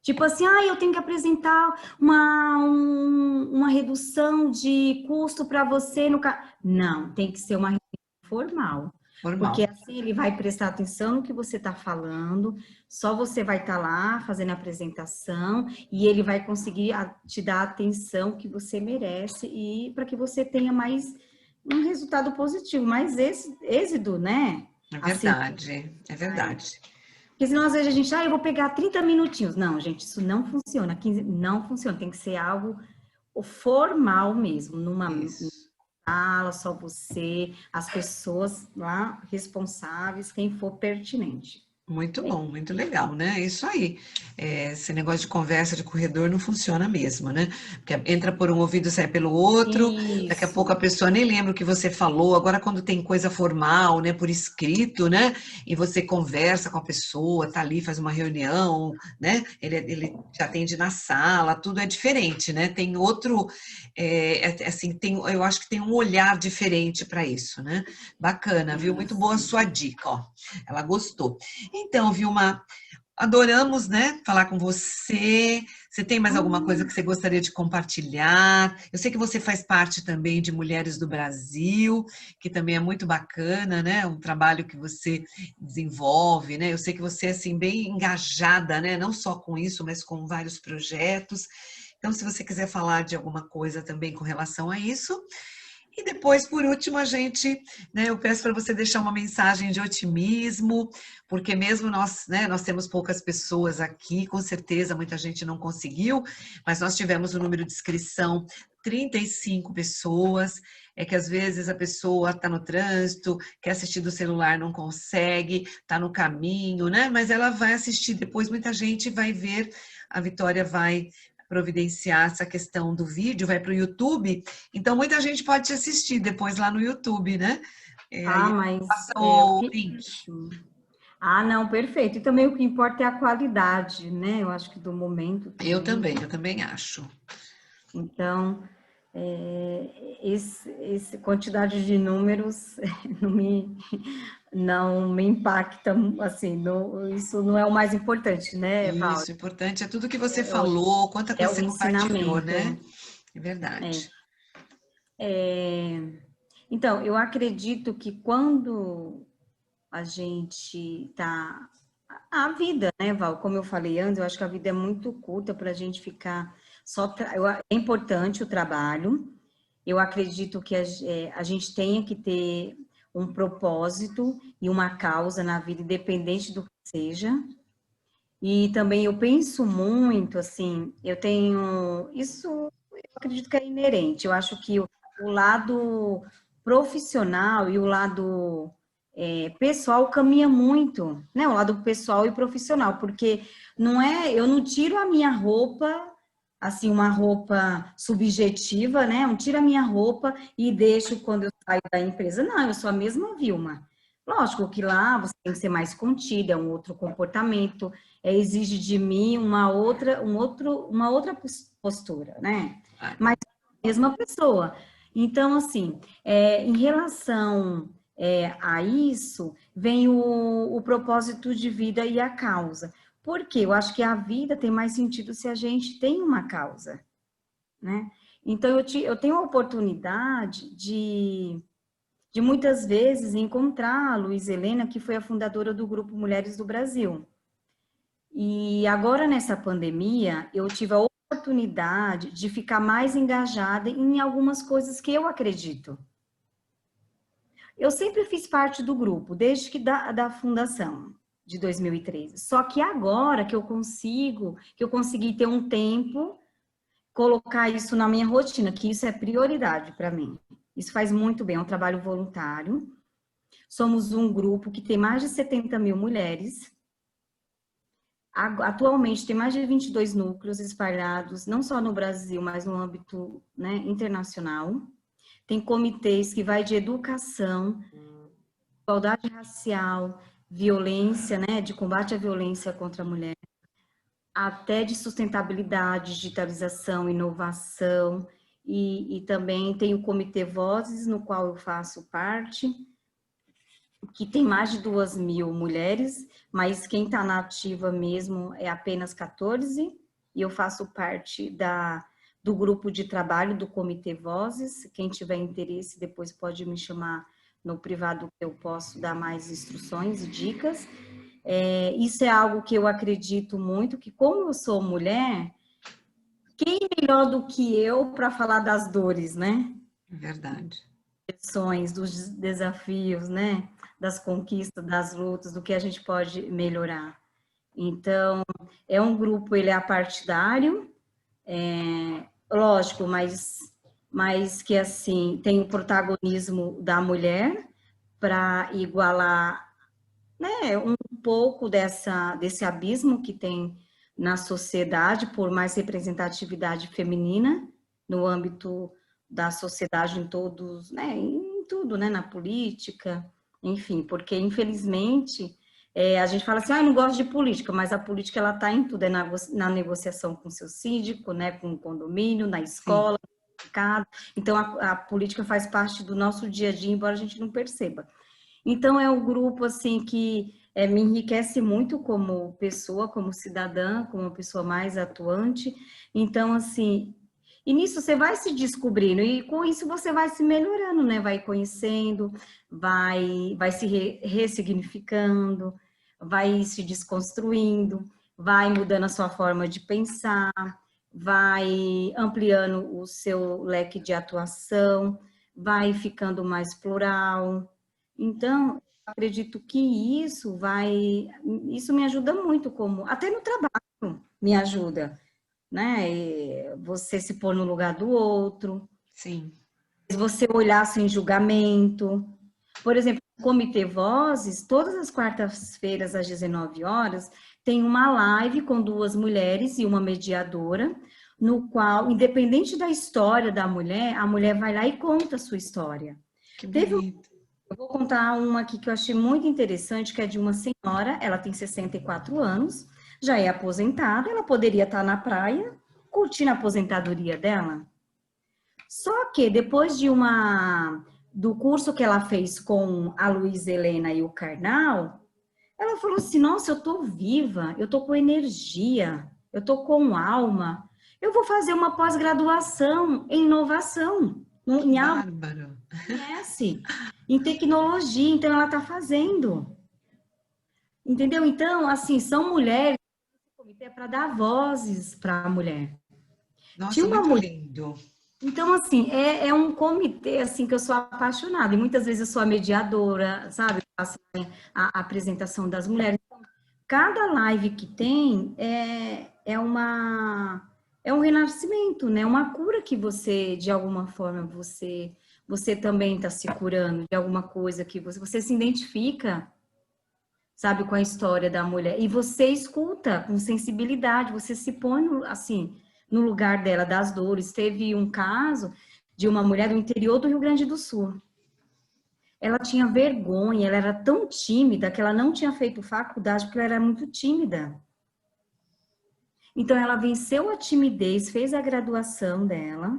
Tipo assim, eu tenho que apresentar uma redução de custo para você no caso. Não, tem que ser uma reunião formal. Porque Normal. assim ele vai prestar atenção no que você está falando, só você vai estar lá fazendo a apresentação e ele vai conseguir te dar a atenção que você merece e para que você tenha mais um resultado positivo, mais êxito, né? É Assim, verdade, é verdade. porque senão, às vezes, a gente, eu vou pegar 30 minutinhos. Não, gente, isso não funciona. 15, não funciona. Tem que ser algo formal mesmo, numa Isso. sala, só você, as pessoas lá responsáveis, quem for pertinente. Muito bom, muito legal, né? Isso aí. Esse negócio de conversa de corredor não funciona mesmo, né? Porque entra por um ouvido e sai pelo outro, daqui a pouco Isso. a pessoa nem lembra o que você falou. Agora, quando tem coisa formal, né, por escrito, né, e você conversa com a pessoa, tá ali, faz uma reunião, né, ele te atende na sala, tudo é diferente, né? Tem outro, assim, eu acho que tem um olhar diferente para isso, né? Bacana, viu? Muito boa a Isso. sua dica, ó. Ela gostou. Então, Vilma, adoramos, né, falar com você. Você tem mais alguma coisa que você gostaria de compartilhar? Eu sei que você faz parte também de Mulheres do Brasil, que também é muito bacana, né? Um trabalho que você desenvolve, né? Eu sei que você é assim bem engajada, né? Não só com isso, mas com vários projetos. Então, se você quiser falar de alguma coisa também com relação a isso, e depois, por último, né, eu peço para você deixar uma mensagem de otimismo, porque mesmo nós, né, nós temos poucas pessoas aqui, com certeza muita gente não conseguiu, mas nós tivemos o número de inscrição 35 pessoas, é que às vezes a pessoa está no trânsito, quer assistir do celular, não consegue, está no caminho, né? Mas ela vai assistir depois, muita gente vai ver, a Vitória vai providenciar essa questão do vídeo, vai para o YouTube, então muita gente pode te assistir depois lá no YouTube, né? Aí Mas passa o o que... link. Não, perfeito. E também o que importa é a qualidade, né? Eu acho que do momento também. Eu também acho. Então, esse quantidade de números não me impacta, assim, isso não é o mais importante, né, Val? Isso, o importante é tudo que você falou, quanta É coisa o você compartilhou, ensinamento. né? É verdade. Então, eu acredito que quando a gente tá... A vida, né, Val? Como eu falei antes, eu acho que a vida é muito curta para a gente ficar só... É importante o trabalho. Eu acredito que a gente tenha que ter um propósito e uma causa na vida, independente do que seja. E também eu penso muito, assim, eu tenho... Isso eu acredito que é inerente. Eu acho que o lado profissional e o lado pessoal caminha muito, né? O lado pessoal e profissional, porque eu não tiro a minha roupa, assim, uma roupa subjetiva, né? Eu não tiro a minha roupa e deixo quando eu saio da empresa. Não, eu sou a mesma Vilma. Lógico que lá você tem que ser mais contida, é um outro comportamento, exige de mim uma outra postura, né? Ah, Mas a mesma pessoa. Então, assim, em relação a isso, vem o propósito de vida e a causa. Porque eu acho que a vida tem mais sentido se a gente tem uma causa, né? Então, eu tenho a oportunidade de muitas vezes encontrar a Luísa Helena, que foi a fundadora do Grupo Mulheres do Brasil. E agora, nessa pandemia, eu tive a oportunidade de ficar mais engajada em algumas coisas que eu acredito. Eu sempre fiz parte do grupo, desde que da fundação de 2013. Só que agora que eu consegui ter um tempo, colocar isso na minha rotina, que isso é prioridade para mim. Isso faz muito bem, é um trabalho voluntário. Somos um grupo que tem mais de 70 mil mulheres. Atualmente tem mais de 22 núcleos espalhados, não só no Brasil, mas no âmbito, né, internacional. Tem comitês que vai de educação, igualdade racial, violência, né, de combate à violência contra a mulher, até de sustentabilidade, digitalização, inovação, e também tem o Comitê Vozes, no qual eu faço parte, que tem mais de 2.000 mulheres, mas quem está na ativa mesmo é apenas 14, e eu faço parte do grupo de trabalho do Comitê Vozes. Quem tiver interesse depois pode me chamar no privado, que eu posso dar mais instruções e dicas. Isso é algo que eu acredito muito, que como eu sou mulher, quem melhor do que eu para falar das dores, né? Verdade. Dos desafios, né? Das conquistas, das lutas, do que a gente pode melhorar. Então, é um grupo, ele é apartidário, lógico, mas que, assim, tem o protagonismo da mulher para igualar, né, um pouco desse abismo que tem na sociedade por mais representatividade feminina no âmbito da sociedade em todos, né, em tudo, né, na política, enfim, porque infelizmente a gente fala assim, não gosto de política, mas a política ela está em tudo, na negociação com o seu síndico, né, com o condomínio, na escola, no mercado. Então a política faz parte do nosso dia a dia, embora a gente não perceba. Então, é um grupo, assim, que me enriquece muito como pessoa, como cidadã, como uma pessoa mais atuante. Então, assim, e nisso você vai se descobrindo, e com isso você vai se melhorando, né? Vai conhecendo, vai se ressignificando, vai se desconstruindo, vai mudando a sua forma de pensar, vai ampliando o seu leque de atuação, vai ficando mais plural. Então, acredito que isso me ajuda muito, como até no trabalho me ajuda, né? E você se pôr no lugar do outro, Sim. você olhar sem julgamento. Por exemplo, no Comitê Vozes, todas as quartas-feiras às 19 horas, tem uma live com 2 mulheres e uma mediadora, no qual, independente da história da mulher, a mulher vai lá e conta a sua história. Que bonito. Eu vou contar uma aqui que eu achei muito interessante, que é de uma senhora, ela tem 64 anos, já é aposentada, ela poderia estar na praia, curtindo a aposentadoria dela. Só que depois do curso que ela fez com a Luísa Helena e o Karnal, ela falou assim, nossa, eu tô viva, eu tô com energia, eu tô com alma, eu vou fazer uma pós-graduação em inovação, em algo Bárbaro. que conhece, em tecnologia, então ela está fazendo. Entendeu? Então, assim, são mulheres, esse comitê é para dar vozes para a mulher. Tinha Nossa, uma muito mulher. lindo. Então, assim, é um comitê, assim, que eu sou apaixonada. E muitas vezes eu sou a mediadora, sabe? Eu faço a apresentação das mulheres. Cada live que tem é um renascimento, né? Uma cura que você, de alguma forma, você também está se curando de alguma coisa que você se identifica, sabe, com a história da mulher. E você escuta com sensibilidade, você se põe, assim, no lugar dela, das dores. Teve um caso de uma mulher do interior do Rio Grande do Sul. Ela tinha vergonha, ela era tão tímida que ela não tinha feito faculdade porque ela era muito tímida. Então, ela venceu a timidez, fez a graduação dela,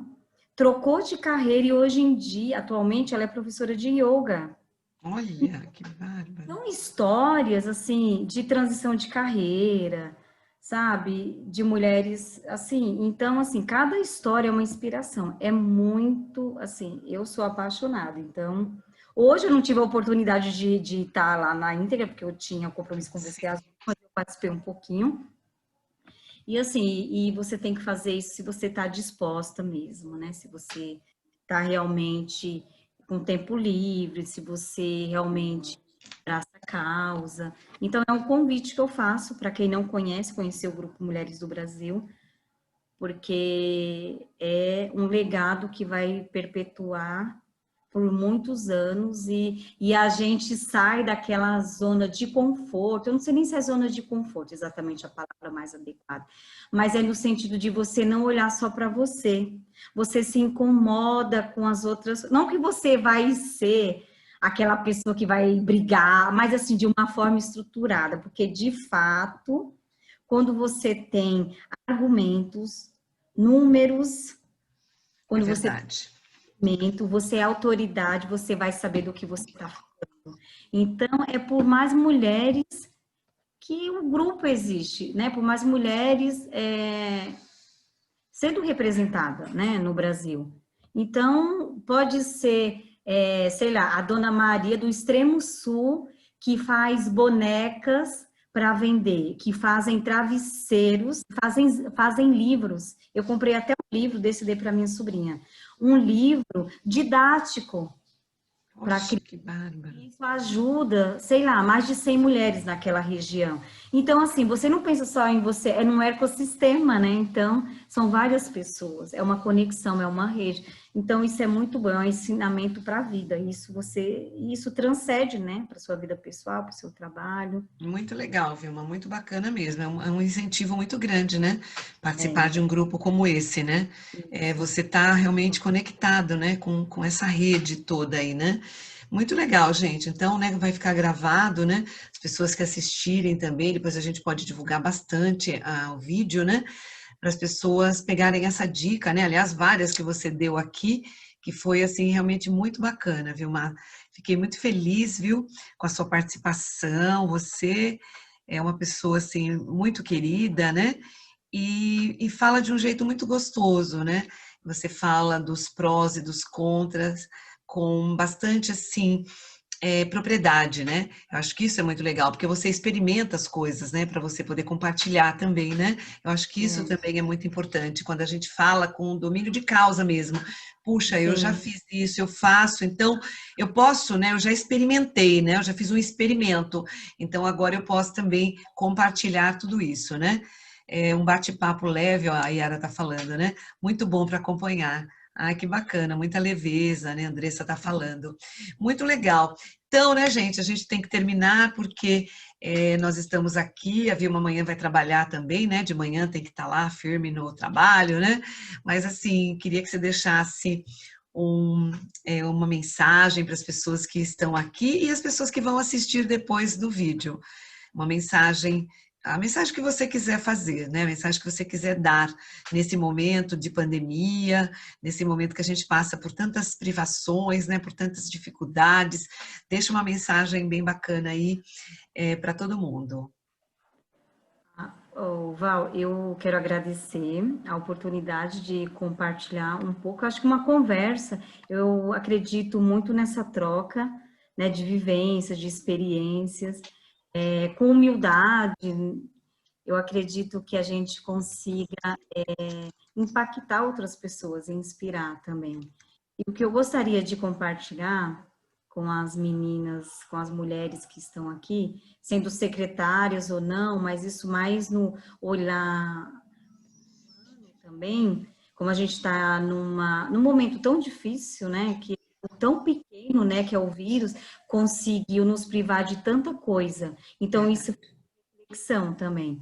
trocou de carreira e hoje em dia, atualmente, ela é professora de yoga. Olha, que bárbaro. São histórias, assim, de transição de carreira, sabe? De mulheres, assim. Então, assim, cada história é uma inspiração. É muito, assim, eu sou apaixonada. Então, hoje eu não tive a oportunidade de estar lá na íntegra, porque eu tinha compromisso com você, Sim. mas eu participei um pouquinho. E assim, e você tem que fazer isso se você está disposta mesmo, né? Se você está realmente com tempo livre, se você realmente abraça a causa. Então, é um convite que eu faço para quem não conhece, conhecer o Grupo Mulheres do Brasil, porque é um legado que vai perpetuar por muitos anos e a gente sai daquela zona de conforto. Eu não sei nem se é zona de conforto exatamente a palavra mais adequada, mas é no sentido de você não olhar só para você. Você se incomoda com as outras. Não que você vai ser aquela pessoa que vai brigar, mas assim, de uma forma estruturada, porque de fato, quando você tem argumentos, números, É quando você verdade. você é autoridade, você vai saber do que você está falando. Então, é por mais mulheres que o grupo existe, né? Por mais mulheres sendo representadas, né, no Brasil. Então, pode ser, sei lá, a Dona Maria do Extremo Sul, que faz bonecas para vender, que fazem travesseiros, fazem livros. Eu comprei até um livro desse, dei para minha sobrinha. Um livro didático para Poxa, que bárbaro. isso ajuda, sei lá, mais de 100 mulheres naquela região. Então, assim, você não pensa só em você, é num ecossistema, né? Então, são várias pessoas, é uma conexão, é uma rede. Então, isso é muito bom, é um ensinamento para a vida. Isso transcende, né, para sua vida pessoal, para o seu trabalho. Muito legal, Vilma, muito bacana mesmo. É um incentivo muito grande, né? É Participar de um grupo como esse, né? isso. Você está realmente conectado, né? Com essa rede toda aí, né? Muito legal, gente. Então, né, vai ficar gravado, né? As pessoas que assistirem também, depois a gente pode divulgar bastante o vídeo, né? Para as pessoas pegarem essa dica, né? Aliás, várias que você deu aqui, que foi, assim, realmente muito bacana, Vilma. Fiquei muito feliz, viu, com a sua participação. Você é uma pessoa, assim, muito querida, né? E fala de um jeito muito gostoso, né? Você fala dos prós e dos contras com bastante, assim, propriedade, né? Eu acho que isso é muito legal, porque você experimenta as coisas, né? Para você poder compartilhar também, né? Eu acho que isso É, também é muito importante, quando a gente fala com domínio de causa mesmo. Puxa, eu já sim. fiz isso, eu faço, então eu posso, né? Eu já experimentei, né? Eu já fiz um experimento, então agora eu posso também compartilhar tudo isso, né? É um bate-papo leve, ó, a Yara tá falando, né? Muito bom para acompanhar. Ai, que bacana, muita leveza, né? A Andressa tá falando. Muito legal. Então, né, gente, a gente tem que terminar porque nós estamos aqui, a Vilma amanhã vai trabalhar também, né? De manhã tem que estar lá firme no trabalho, né? Mas, assim, queria que você deixasse uma mensagem para as pessoas que estão aqui e as pessoas que vão assistir depois do vídeo. Uma mensagem, a mensagem que você quiser fazer, né? A mensagem que você quiser dar nesse momento de pandemia, nesse momento que a gente passa por tantas privações, né? Por tantas dificuldades. Deixa uma mensagem bem bacana aí para todo mundo. Val, eu quero agradecer a oportunidade de compartilhar um pouco, acho que uma conversa. Eu acredito muito nessa troca, né, de vivências, de experiências, com humildade. Eu acredito que a gente consiga impactar outras pessoas, inspirar também. E o que eu gostaria de compartilhar com as meninas, com as mulheres que estão aqui, sendo secretárias ou não, mas isso mais no olhar também, como a gente está num momento tão difícil, né, que tão pequeno, né, que é o vírus, conseguiu nos privar de tanta coisa. Então, isso é Verdade. reflexão também.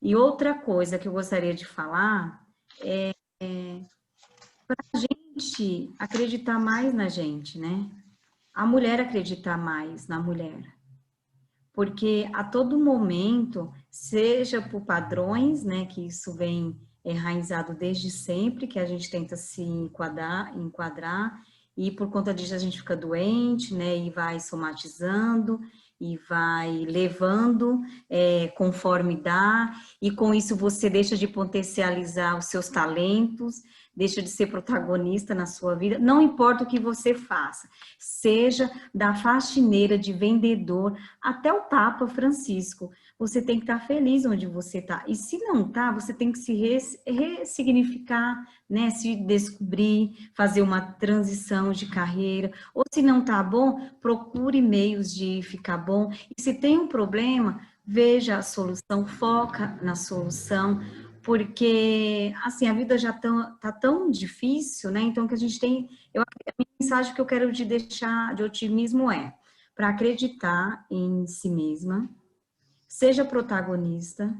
E outra coisa que eu gostaria de falar é a gente acreditar mais na gente, né? A mulher acreditar mais na mulher. Porque a todo momento, seja por padrões, né, que isso vem enraizado desde sempre, que a gente tenta se enquadrar, e por conta disso a gente fica doente, né, e vai somatizando, e vai levando conforme dá, e com isso você deixa de potencializar os seus talentos, deixa de ser protagonista na sua vida, não importa o que você faça, seja da faxineira, de vendedor, até o Papa Francisco. você tem que estar feliz onde você está. E se não está, você tem que se ressignificar, né? Se descobrir, fazer uma transição de carreira. Ou se não está bom, procure meios de ficar bom. E se tem um problema, veja a solução, foca na solução, porque, assim, a vida já tá tão difícil, né? Então, que a gente tem... a mensagem que eu quero te deixar de otimismo é para acreditar em si mesma, seja protagonista,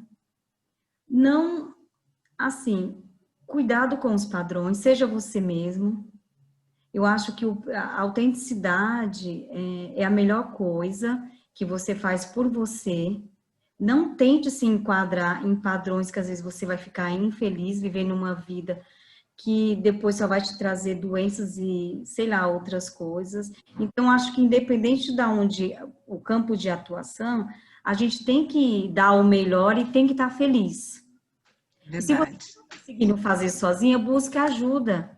não, assim, cuidado com os padrões, seja você mesmo. Eu acho que a autenticidade é a melhor coisa que você faz por você. Não tente se enquadrar em padrões que às vezes você vai ficar infeliz, vivendo uma vida que depois só vai te trazer doenças e, sei lá, outras coisas. Então, acho que independente de onde o campo de atuação, a gente tem que dar o melhor e tem que estar feliz. E se você Verdade. não está conseguindo fazer sozinha, busque ajuda.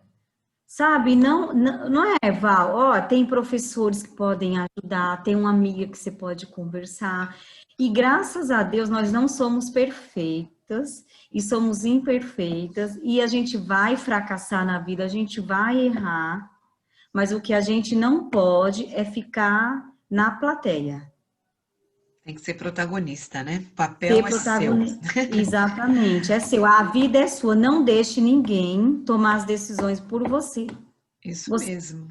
Sabe, não é, Val, ó, tem professores que podem ajudar, tem uma amiga que você pode conversar, e graças a Deus nós não somos perfeitas, e somos imperfeitas, e a gente vai fracassar na vida, a gente vai errar, mas o que a gente não pode é ficar na plateia. Tem que ser protagonista, né? O Ser papel é seu. protagonista. Exatamente, é seu, a vida é sua, não deixe ninguém tomar as decisões por você. Isso Você mesmo.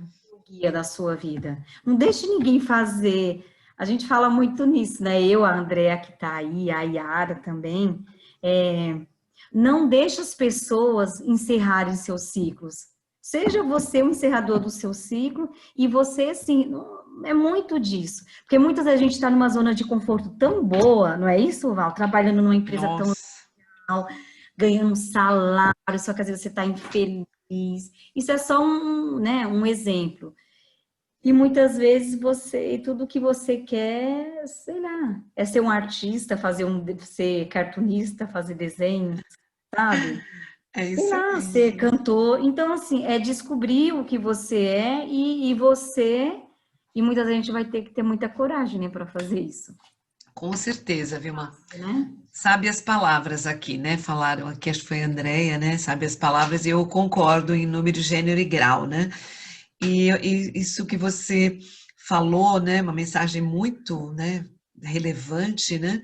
guia da sua vida. Não deixe ninguém fazer. A gente fala muito nisso, né? Eu, a Andrea que está aí, a Yara também. Não deixe as pessoas encerrarem seus ciclos. Seja você o encerrador do seu ciclo e você, assim, é muito disso. Porque muitas vezes a gente está numa zona de conforto tão boa, não é isso, Val? Trabalhando numa empresa tão Nossa. legal, ganhando um salário, só que às vezes você está infeliz. Isso é só né, um exemplo. E muitas vezes tudo que você quer, sei lá, é ser um artista, ser cartunista, fazer desenho, sabe? É Sei isso lá, ser mesmo. cantor. Então, assim, é descobrir o que você é e muitas vezes a gente vai ter que ter muita coragem, né, para fazer isso, Com certeza, Vilma. né? Sabe as palavras aqui, né? Falaram aqui, acho que foi a Andrea, né? Sabe as palavras, e eu concordo em número, gênero e grau, né? E isso que você falou, né? Uma mensagem muito, né, relevante, né?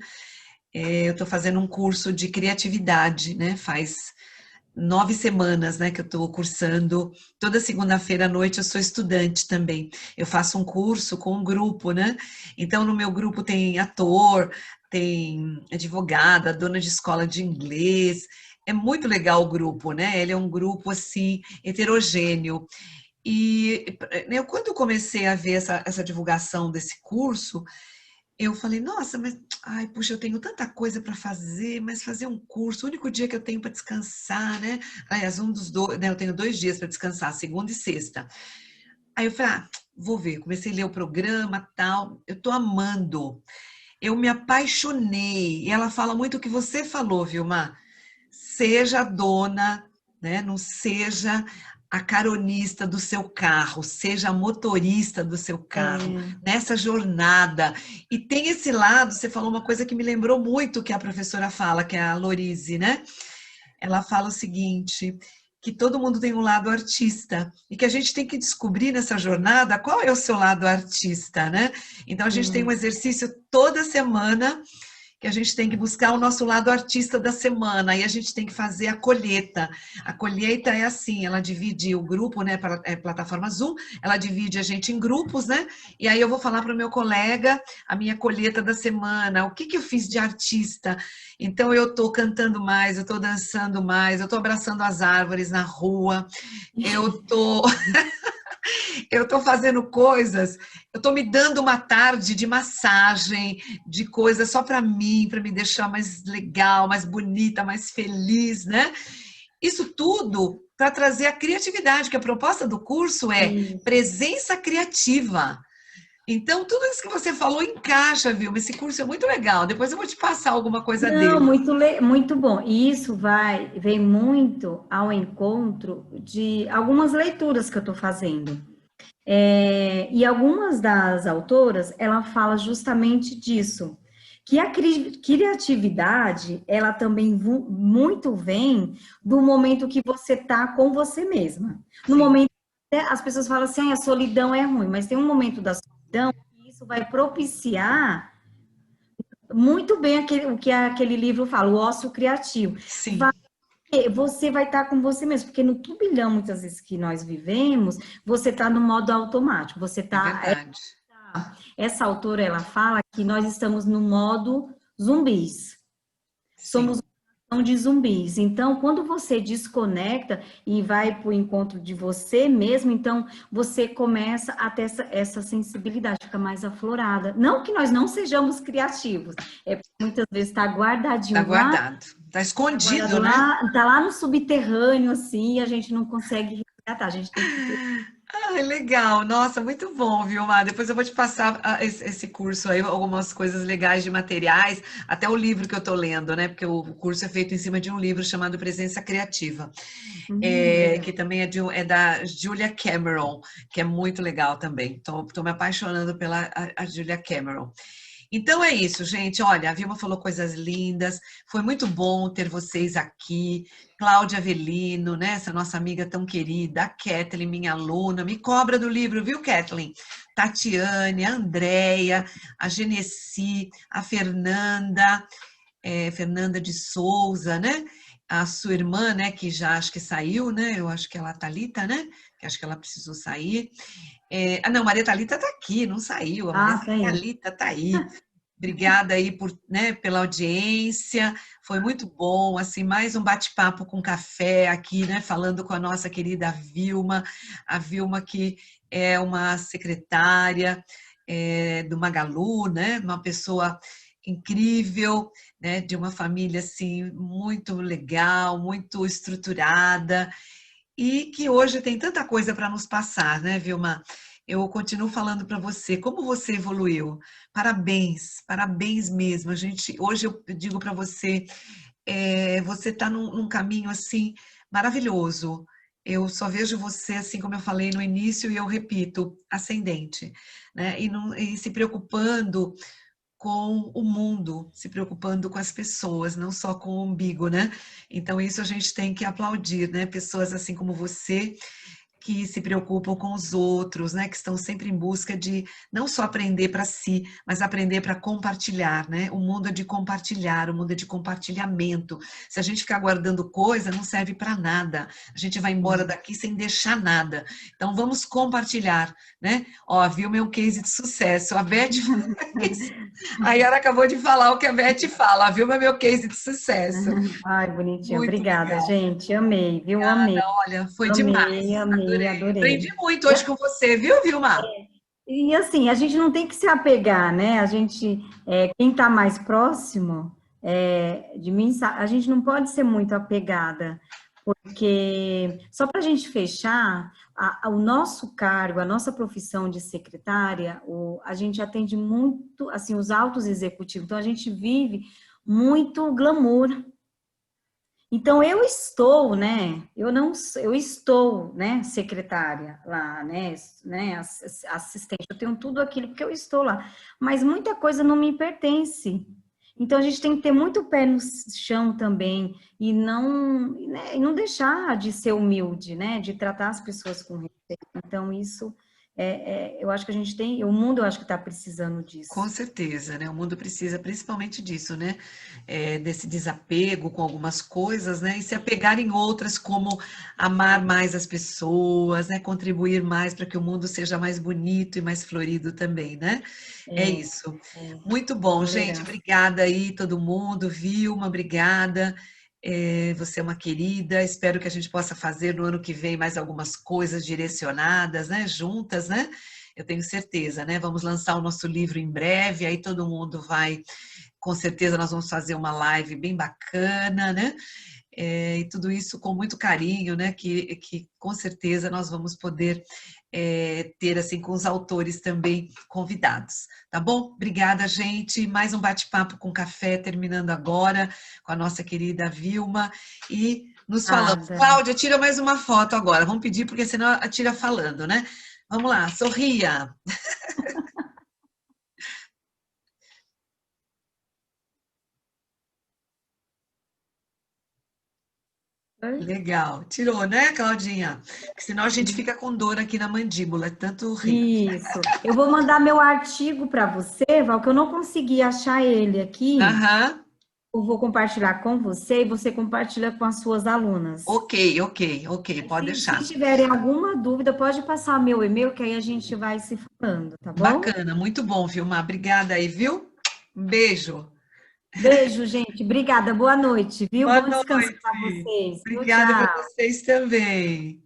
Eu estou fazendo um curso de criatividade, né? Faz 9 semanas, né, que eu estou cursando. Toda segunda-feira à noite eu sou estudante também. Eu faço um curso com um grupo, né? Então, no meu grupo tem ator, tem advogada, dona de escola de inglês. É muito legal o grupo, né? Ele é um grupo, assim, heterogêneo. E quando eu comecei a ver essa divulgação desse curso, eu falei, nossa, mas, ai, puxa, eu tenho tanta coisa para fazer, mas fazer um curso, o único dia que eu tenho para descansar, né? Aliás, um dos dois, né, eu tenho 2 dias para descansar, segunda e sexta. Aí eu falei, vou ver, comecei a ler o programa, tal, eu tô amando. Eu me apaixonei, e ela fala muito o que você falou, Vilma, seja a dona, né? Não seja a caronista do seu carro, seja a motorista do seu carro, É, nessa jornada. E tem esse lado, você falou uma coisa que me lembrou muito que a professora fala, que é a Lorise, né? Ela fala o seguinte, que todo mundo tem um lado artista e que a gente tem que descobrir nessa jornada qual é o seu lado artista, né? Então a gente tem um exercício toda semana que a gente tem que buscar o nosso lado artista da semana, e a gente tem que fazer a colheita. A colheita é assim, ela divide o grupo, né, para plataforma Zoom, ela divide a gente em grupos, né, e aí eu vou falar para o meu colega a minha colheita da semana, o que que eu fiz de artista. Então eu estou cantando mais, eu estou dançando mais, eu estou abraçando as árvores na rua, eu estou eu estou fazendo coisas, eu estou me dando uma tarde de massagem, de coisas só para mim, para me deixar mais legal, mais bonita, mais feliz, né? Isso tudo para trazer a criatividade, que a proposta do curso é isso. presença criativa. Então, tudo isso que você falou encaixa, viu? Esse curso é muito legal. Depois eu vou te passar alguma coisa Não, dele. muito bom. E isso vem muito ao encontro de algumas leituras que eu estou fazendo. E algumas das autoras, ela fala justamente disso, que a criatividade, ela também muito vem do momento que você tá com você mesma. No Sim, momento, as pessoas falam assim, a solidão é ruim, mas tem um momento da solidão que isso vai propiciar muito bem o que aquele livro fala, o ócio criativo. sim, Você vai estar com você mesmo, porque no turbilhão, muitas vezes, que nós vivemos, você está no modo automático, você é está... verdade. Essa autora, ela fala que nós estamos no modo zumbis. Somos Sim, uma nação de zumbis. Então, quando você desconecta e vai para o encontro de você mesmo, então você começa a ter essa sensibilidade, fica mais aflorada. Não que nós não sejamos criativos, é porque muitas vezes está tá guardadinho lá, guardado. Tá tá guardado escondido, né? lá, tá lá no subterrâneo, assim, e a gente não consegue resgatar. A gente tem que... Ai, legal. Nossa, muito bom, Vilmar. Depois eu vou te passar esse curso aí, algumas coisas legais de materiais, até o livro que eu estou lendo, né? Porque o curso é feito em cima de um livro chamado Presença Criativa, que Legal. também é da Julia Cameron, que é muito legal também. Estou me apaixonando pela a Julia Cameron. Então é isso, gente. Olha, a Vilma falou coisas lindas. Foi muito bom ter vocês aqui. Cláudia Avelino, né? Essa nossa amiga tão querida, a Kathleen, minha aluna, me cobra do livro, viu, Kathleen? Tatiane, a Andréia, a Genesi, a Fernanda, Fernanda de Souza, né? A sua irmã, né? Que já acho que saiu, né? Eu acho que ela, a Thalita, né? Que acho que ela precisou sair. Não, Maria Thalita está aqui, não saiu. A Maria Ah, tá aí. Thalita está aí. Obrigada aí por, né, pela audiência. Foi muito bom, assim, mais um bate-papo com café aqui, né, falando com a nossa querida Vilma, a Vilma que é uma secretária do Magalu, né, uma pessoa incrível, né, de uma família assim muito legal, muito estruturada e que hoje tem tanta coisa para nos passar, né, Vilma? Eu continuo falando para você, como você evoluiu. Parabéns, parabéns mesmo. A gente, hoje eu digo para você, você está num caminho assim maravilhoso. Eu só vejo você, assim como eu falei no início, e eu repito, ascendente, né? E se preocupando com o mundo, se preocupando com as pessoas, não só com o umbigo, né? Então, isso a gente tem que aplaudir, né? Pessoas assim como você, que se preocupam com os outros, né? Que estão sempre em busca de não só aprender para si, mas aprender para compartilhar, né? O mundo é de compartilhar, o mundo é de compartilhamento. Se a gente ficar guardando coisa, não serve para nada. A gente vai embora daqui sem deixar nada. Então vamos compartilhar, né? Ó, viu meu case de sucesso. A Beth fala isso. A Yara acabou de falar o que a Beth fala. A Vilma é meu case de sucesso. Ai, bonitinha. Muito Obrigada, legal. gente. Amei, viu? Amei. Olha, foi Amei, demais. amei, Adorei. Aprendi adorei. muito hoje com você, viu, Vilma? E assim, a gente não tem que se apegar, né? A gente, quem está mais próximo de mim, a gente não pode ser muito apegada, porque só para a gente fechar, o nosso cargo, a nossa profissão de secretária, a gente atende muito, assim, os altos executivos, então a gente vive muito glamour. Então eu estou, né? Eu não, eu estou, né? Secretária lá, né? Assistente. Eu tenho tudo aquilo porque eu estou lá. Mas muita coisa não me pertence. Então a gente tem que ter muito pé no chão também e não, né, e não deixar de ser humilde, né? De tratar as pessoas com respeito. Então isso eu acho que a gente tem, o mundo eu acho que está precisando Com disso. certeza, né? O mundo precisa principalmente disso, né? Desse desapego com algumas coisas, né? E se apegar em outras, como amar mais as pessoas, né? Contribuir mais para que o mundo seja mais bonito e mais florido também, né? É isso. Muito bom, gente. Tolerância. Obrigada aí, todo mundo. Vilma, obrigada. Você é uma querida. Espero que a gente possa fazer no ano que vem mais algumas coisas direcionadas, né? Juntas, né? Eu tenho certeza, né? Vamos lançar o nosso livro em breve, aí todo mundo vai, com certeza nós vamos fazer uma live bem bacana, né? E tudo isso com muito carinho, né? Que com certeza nós vamos poder ter assim com os autores também convidados, tá bom? Obrigada, gente. Mais um bate-papo com café terminando agora com a nossa querida Vilma e nos falamos. Nada. Cláudia, tira mais uma foto agora. Vamos pedir porque senão a tira falando, né? Vamos lá, sorria. Legal. Tirou, né, Claudinha? Porque senão a gente fica com dor aqui na mandíbula, é tanto rir. Isso. Eu vou mandar meu artigo para você, Val, que eu não consegui achar ele aqui. Aham. Eu vou compartilhar com você e você compartilha com as suas alunas. Ok, ok, ok, pode Se deixar. tiverem alguma dúvida, pode passar meu e-mail, que aí a gente vai se falando, tá bom? Bacana, muito bom, Vilma. Obrigada aí, viu? Um beijo. Beijo, gente. Obrigada. Boa noite, viu? Boa Bom descanso para noite. vocês, viu? Obrigada para Tchau. vocês também.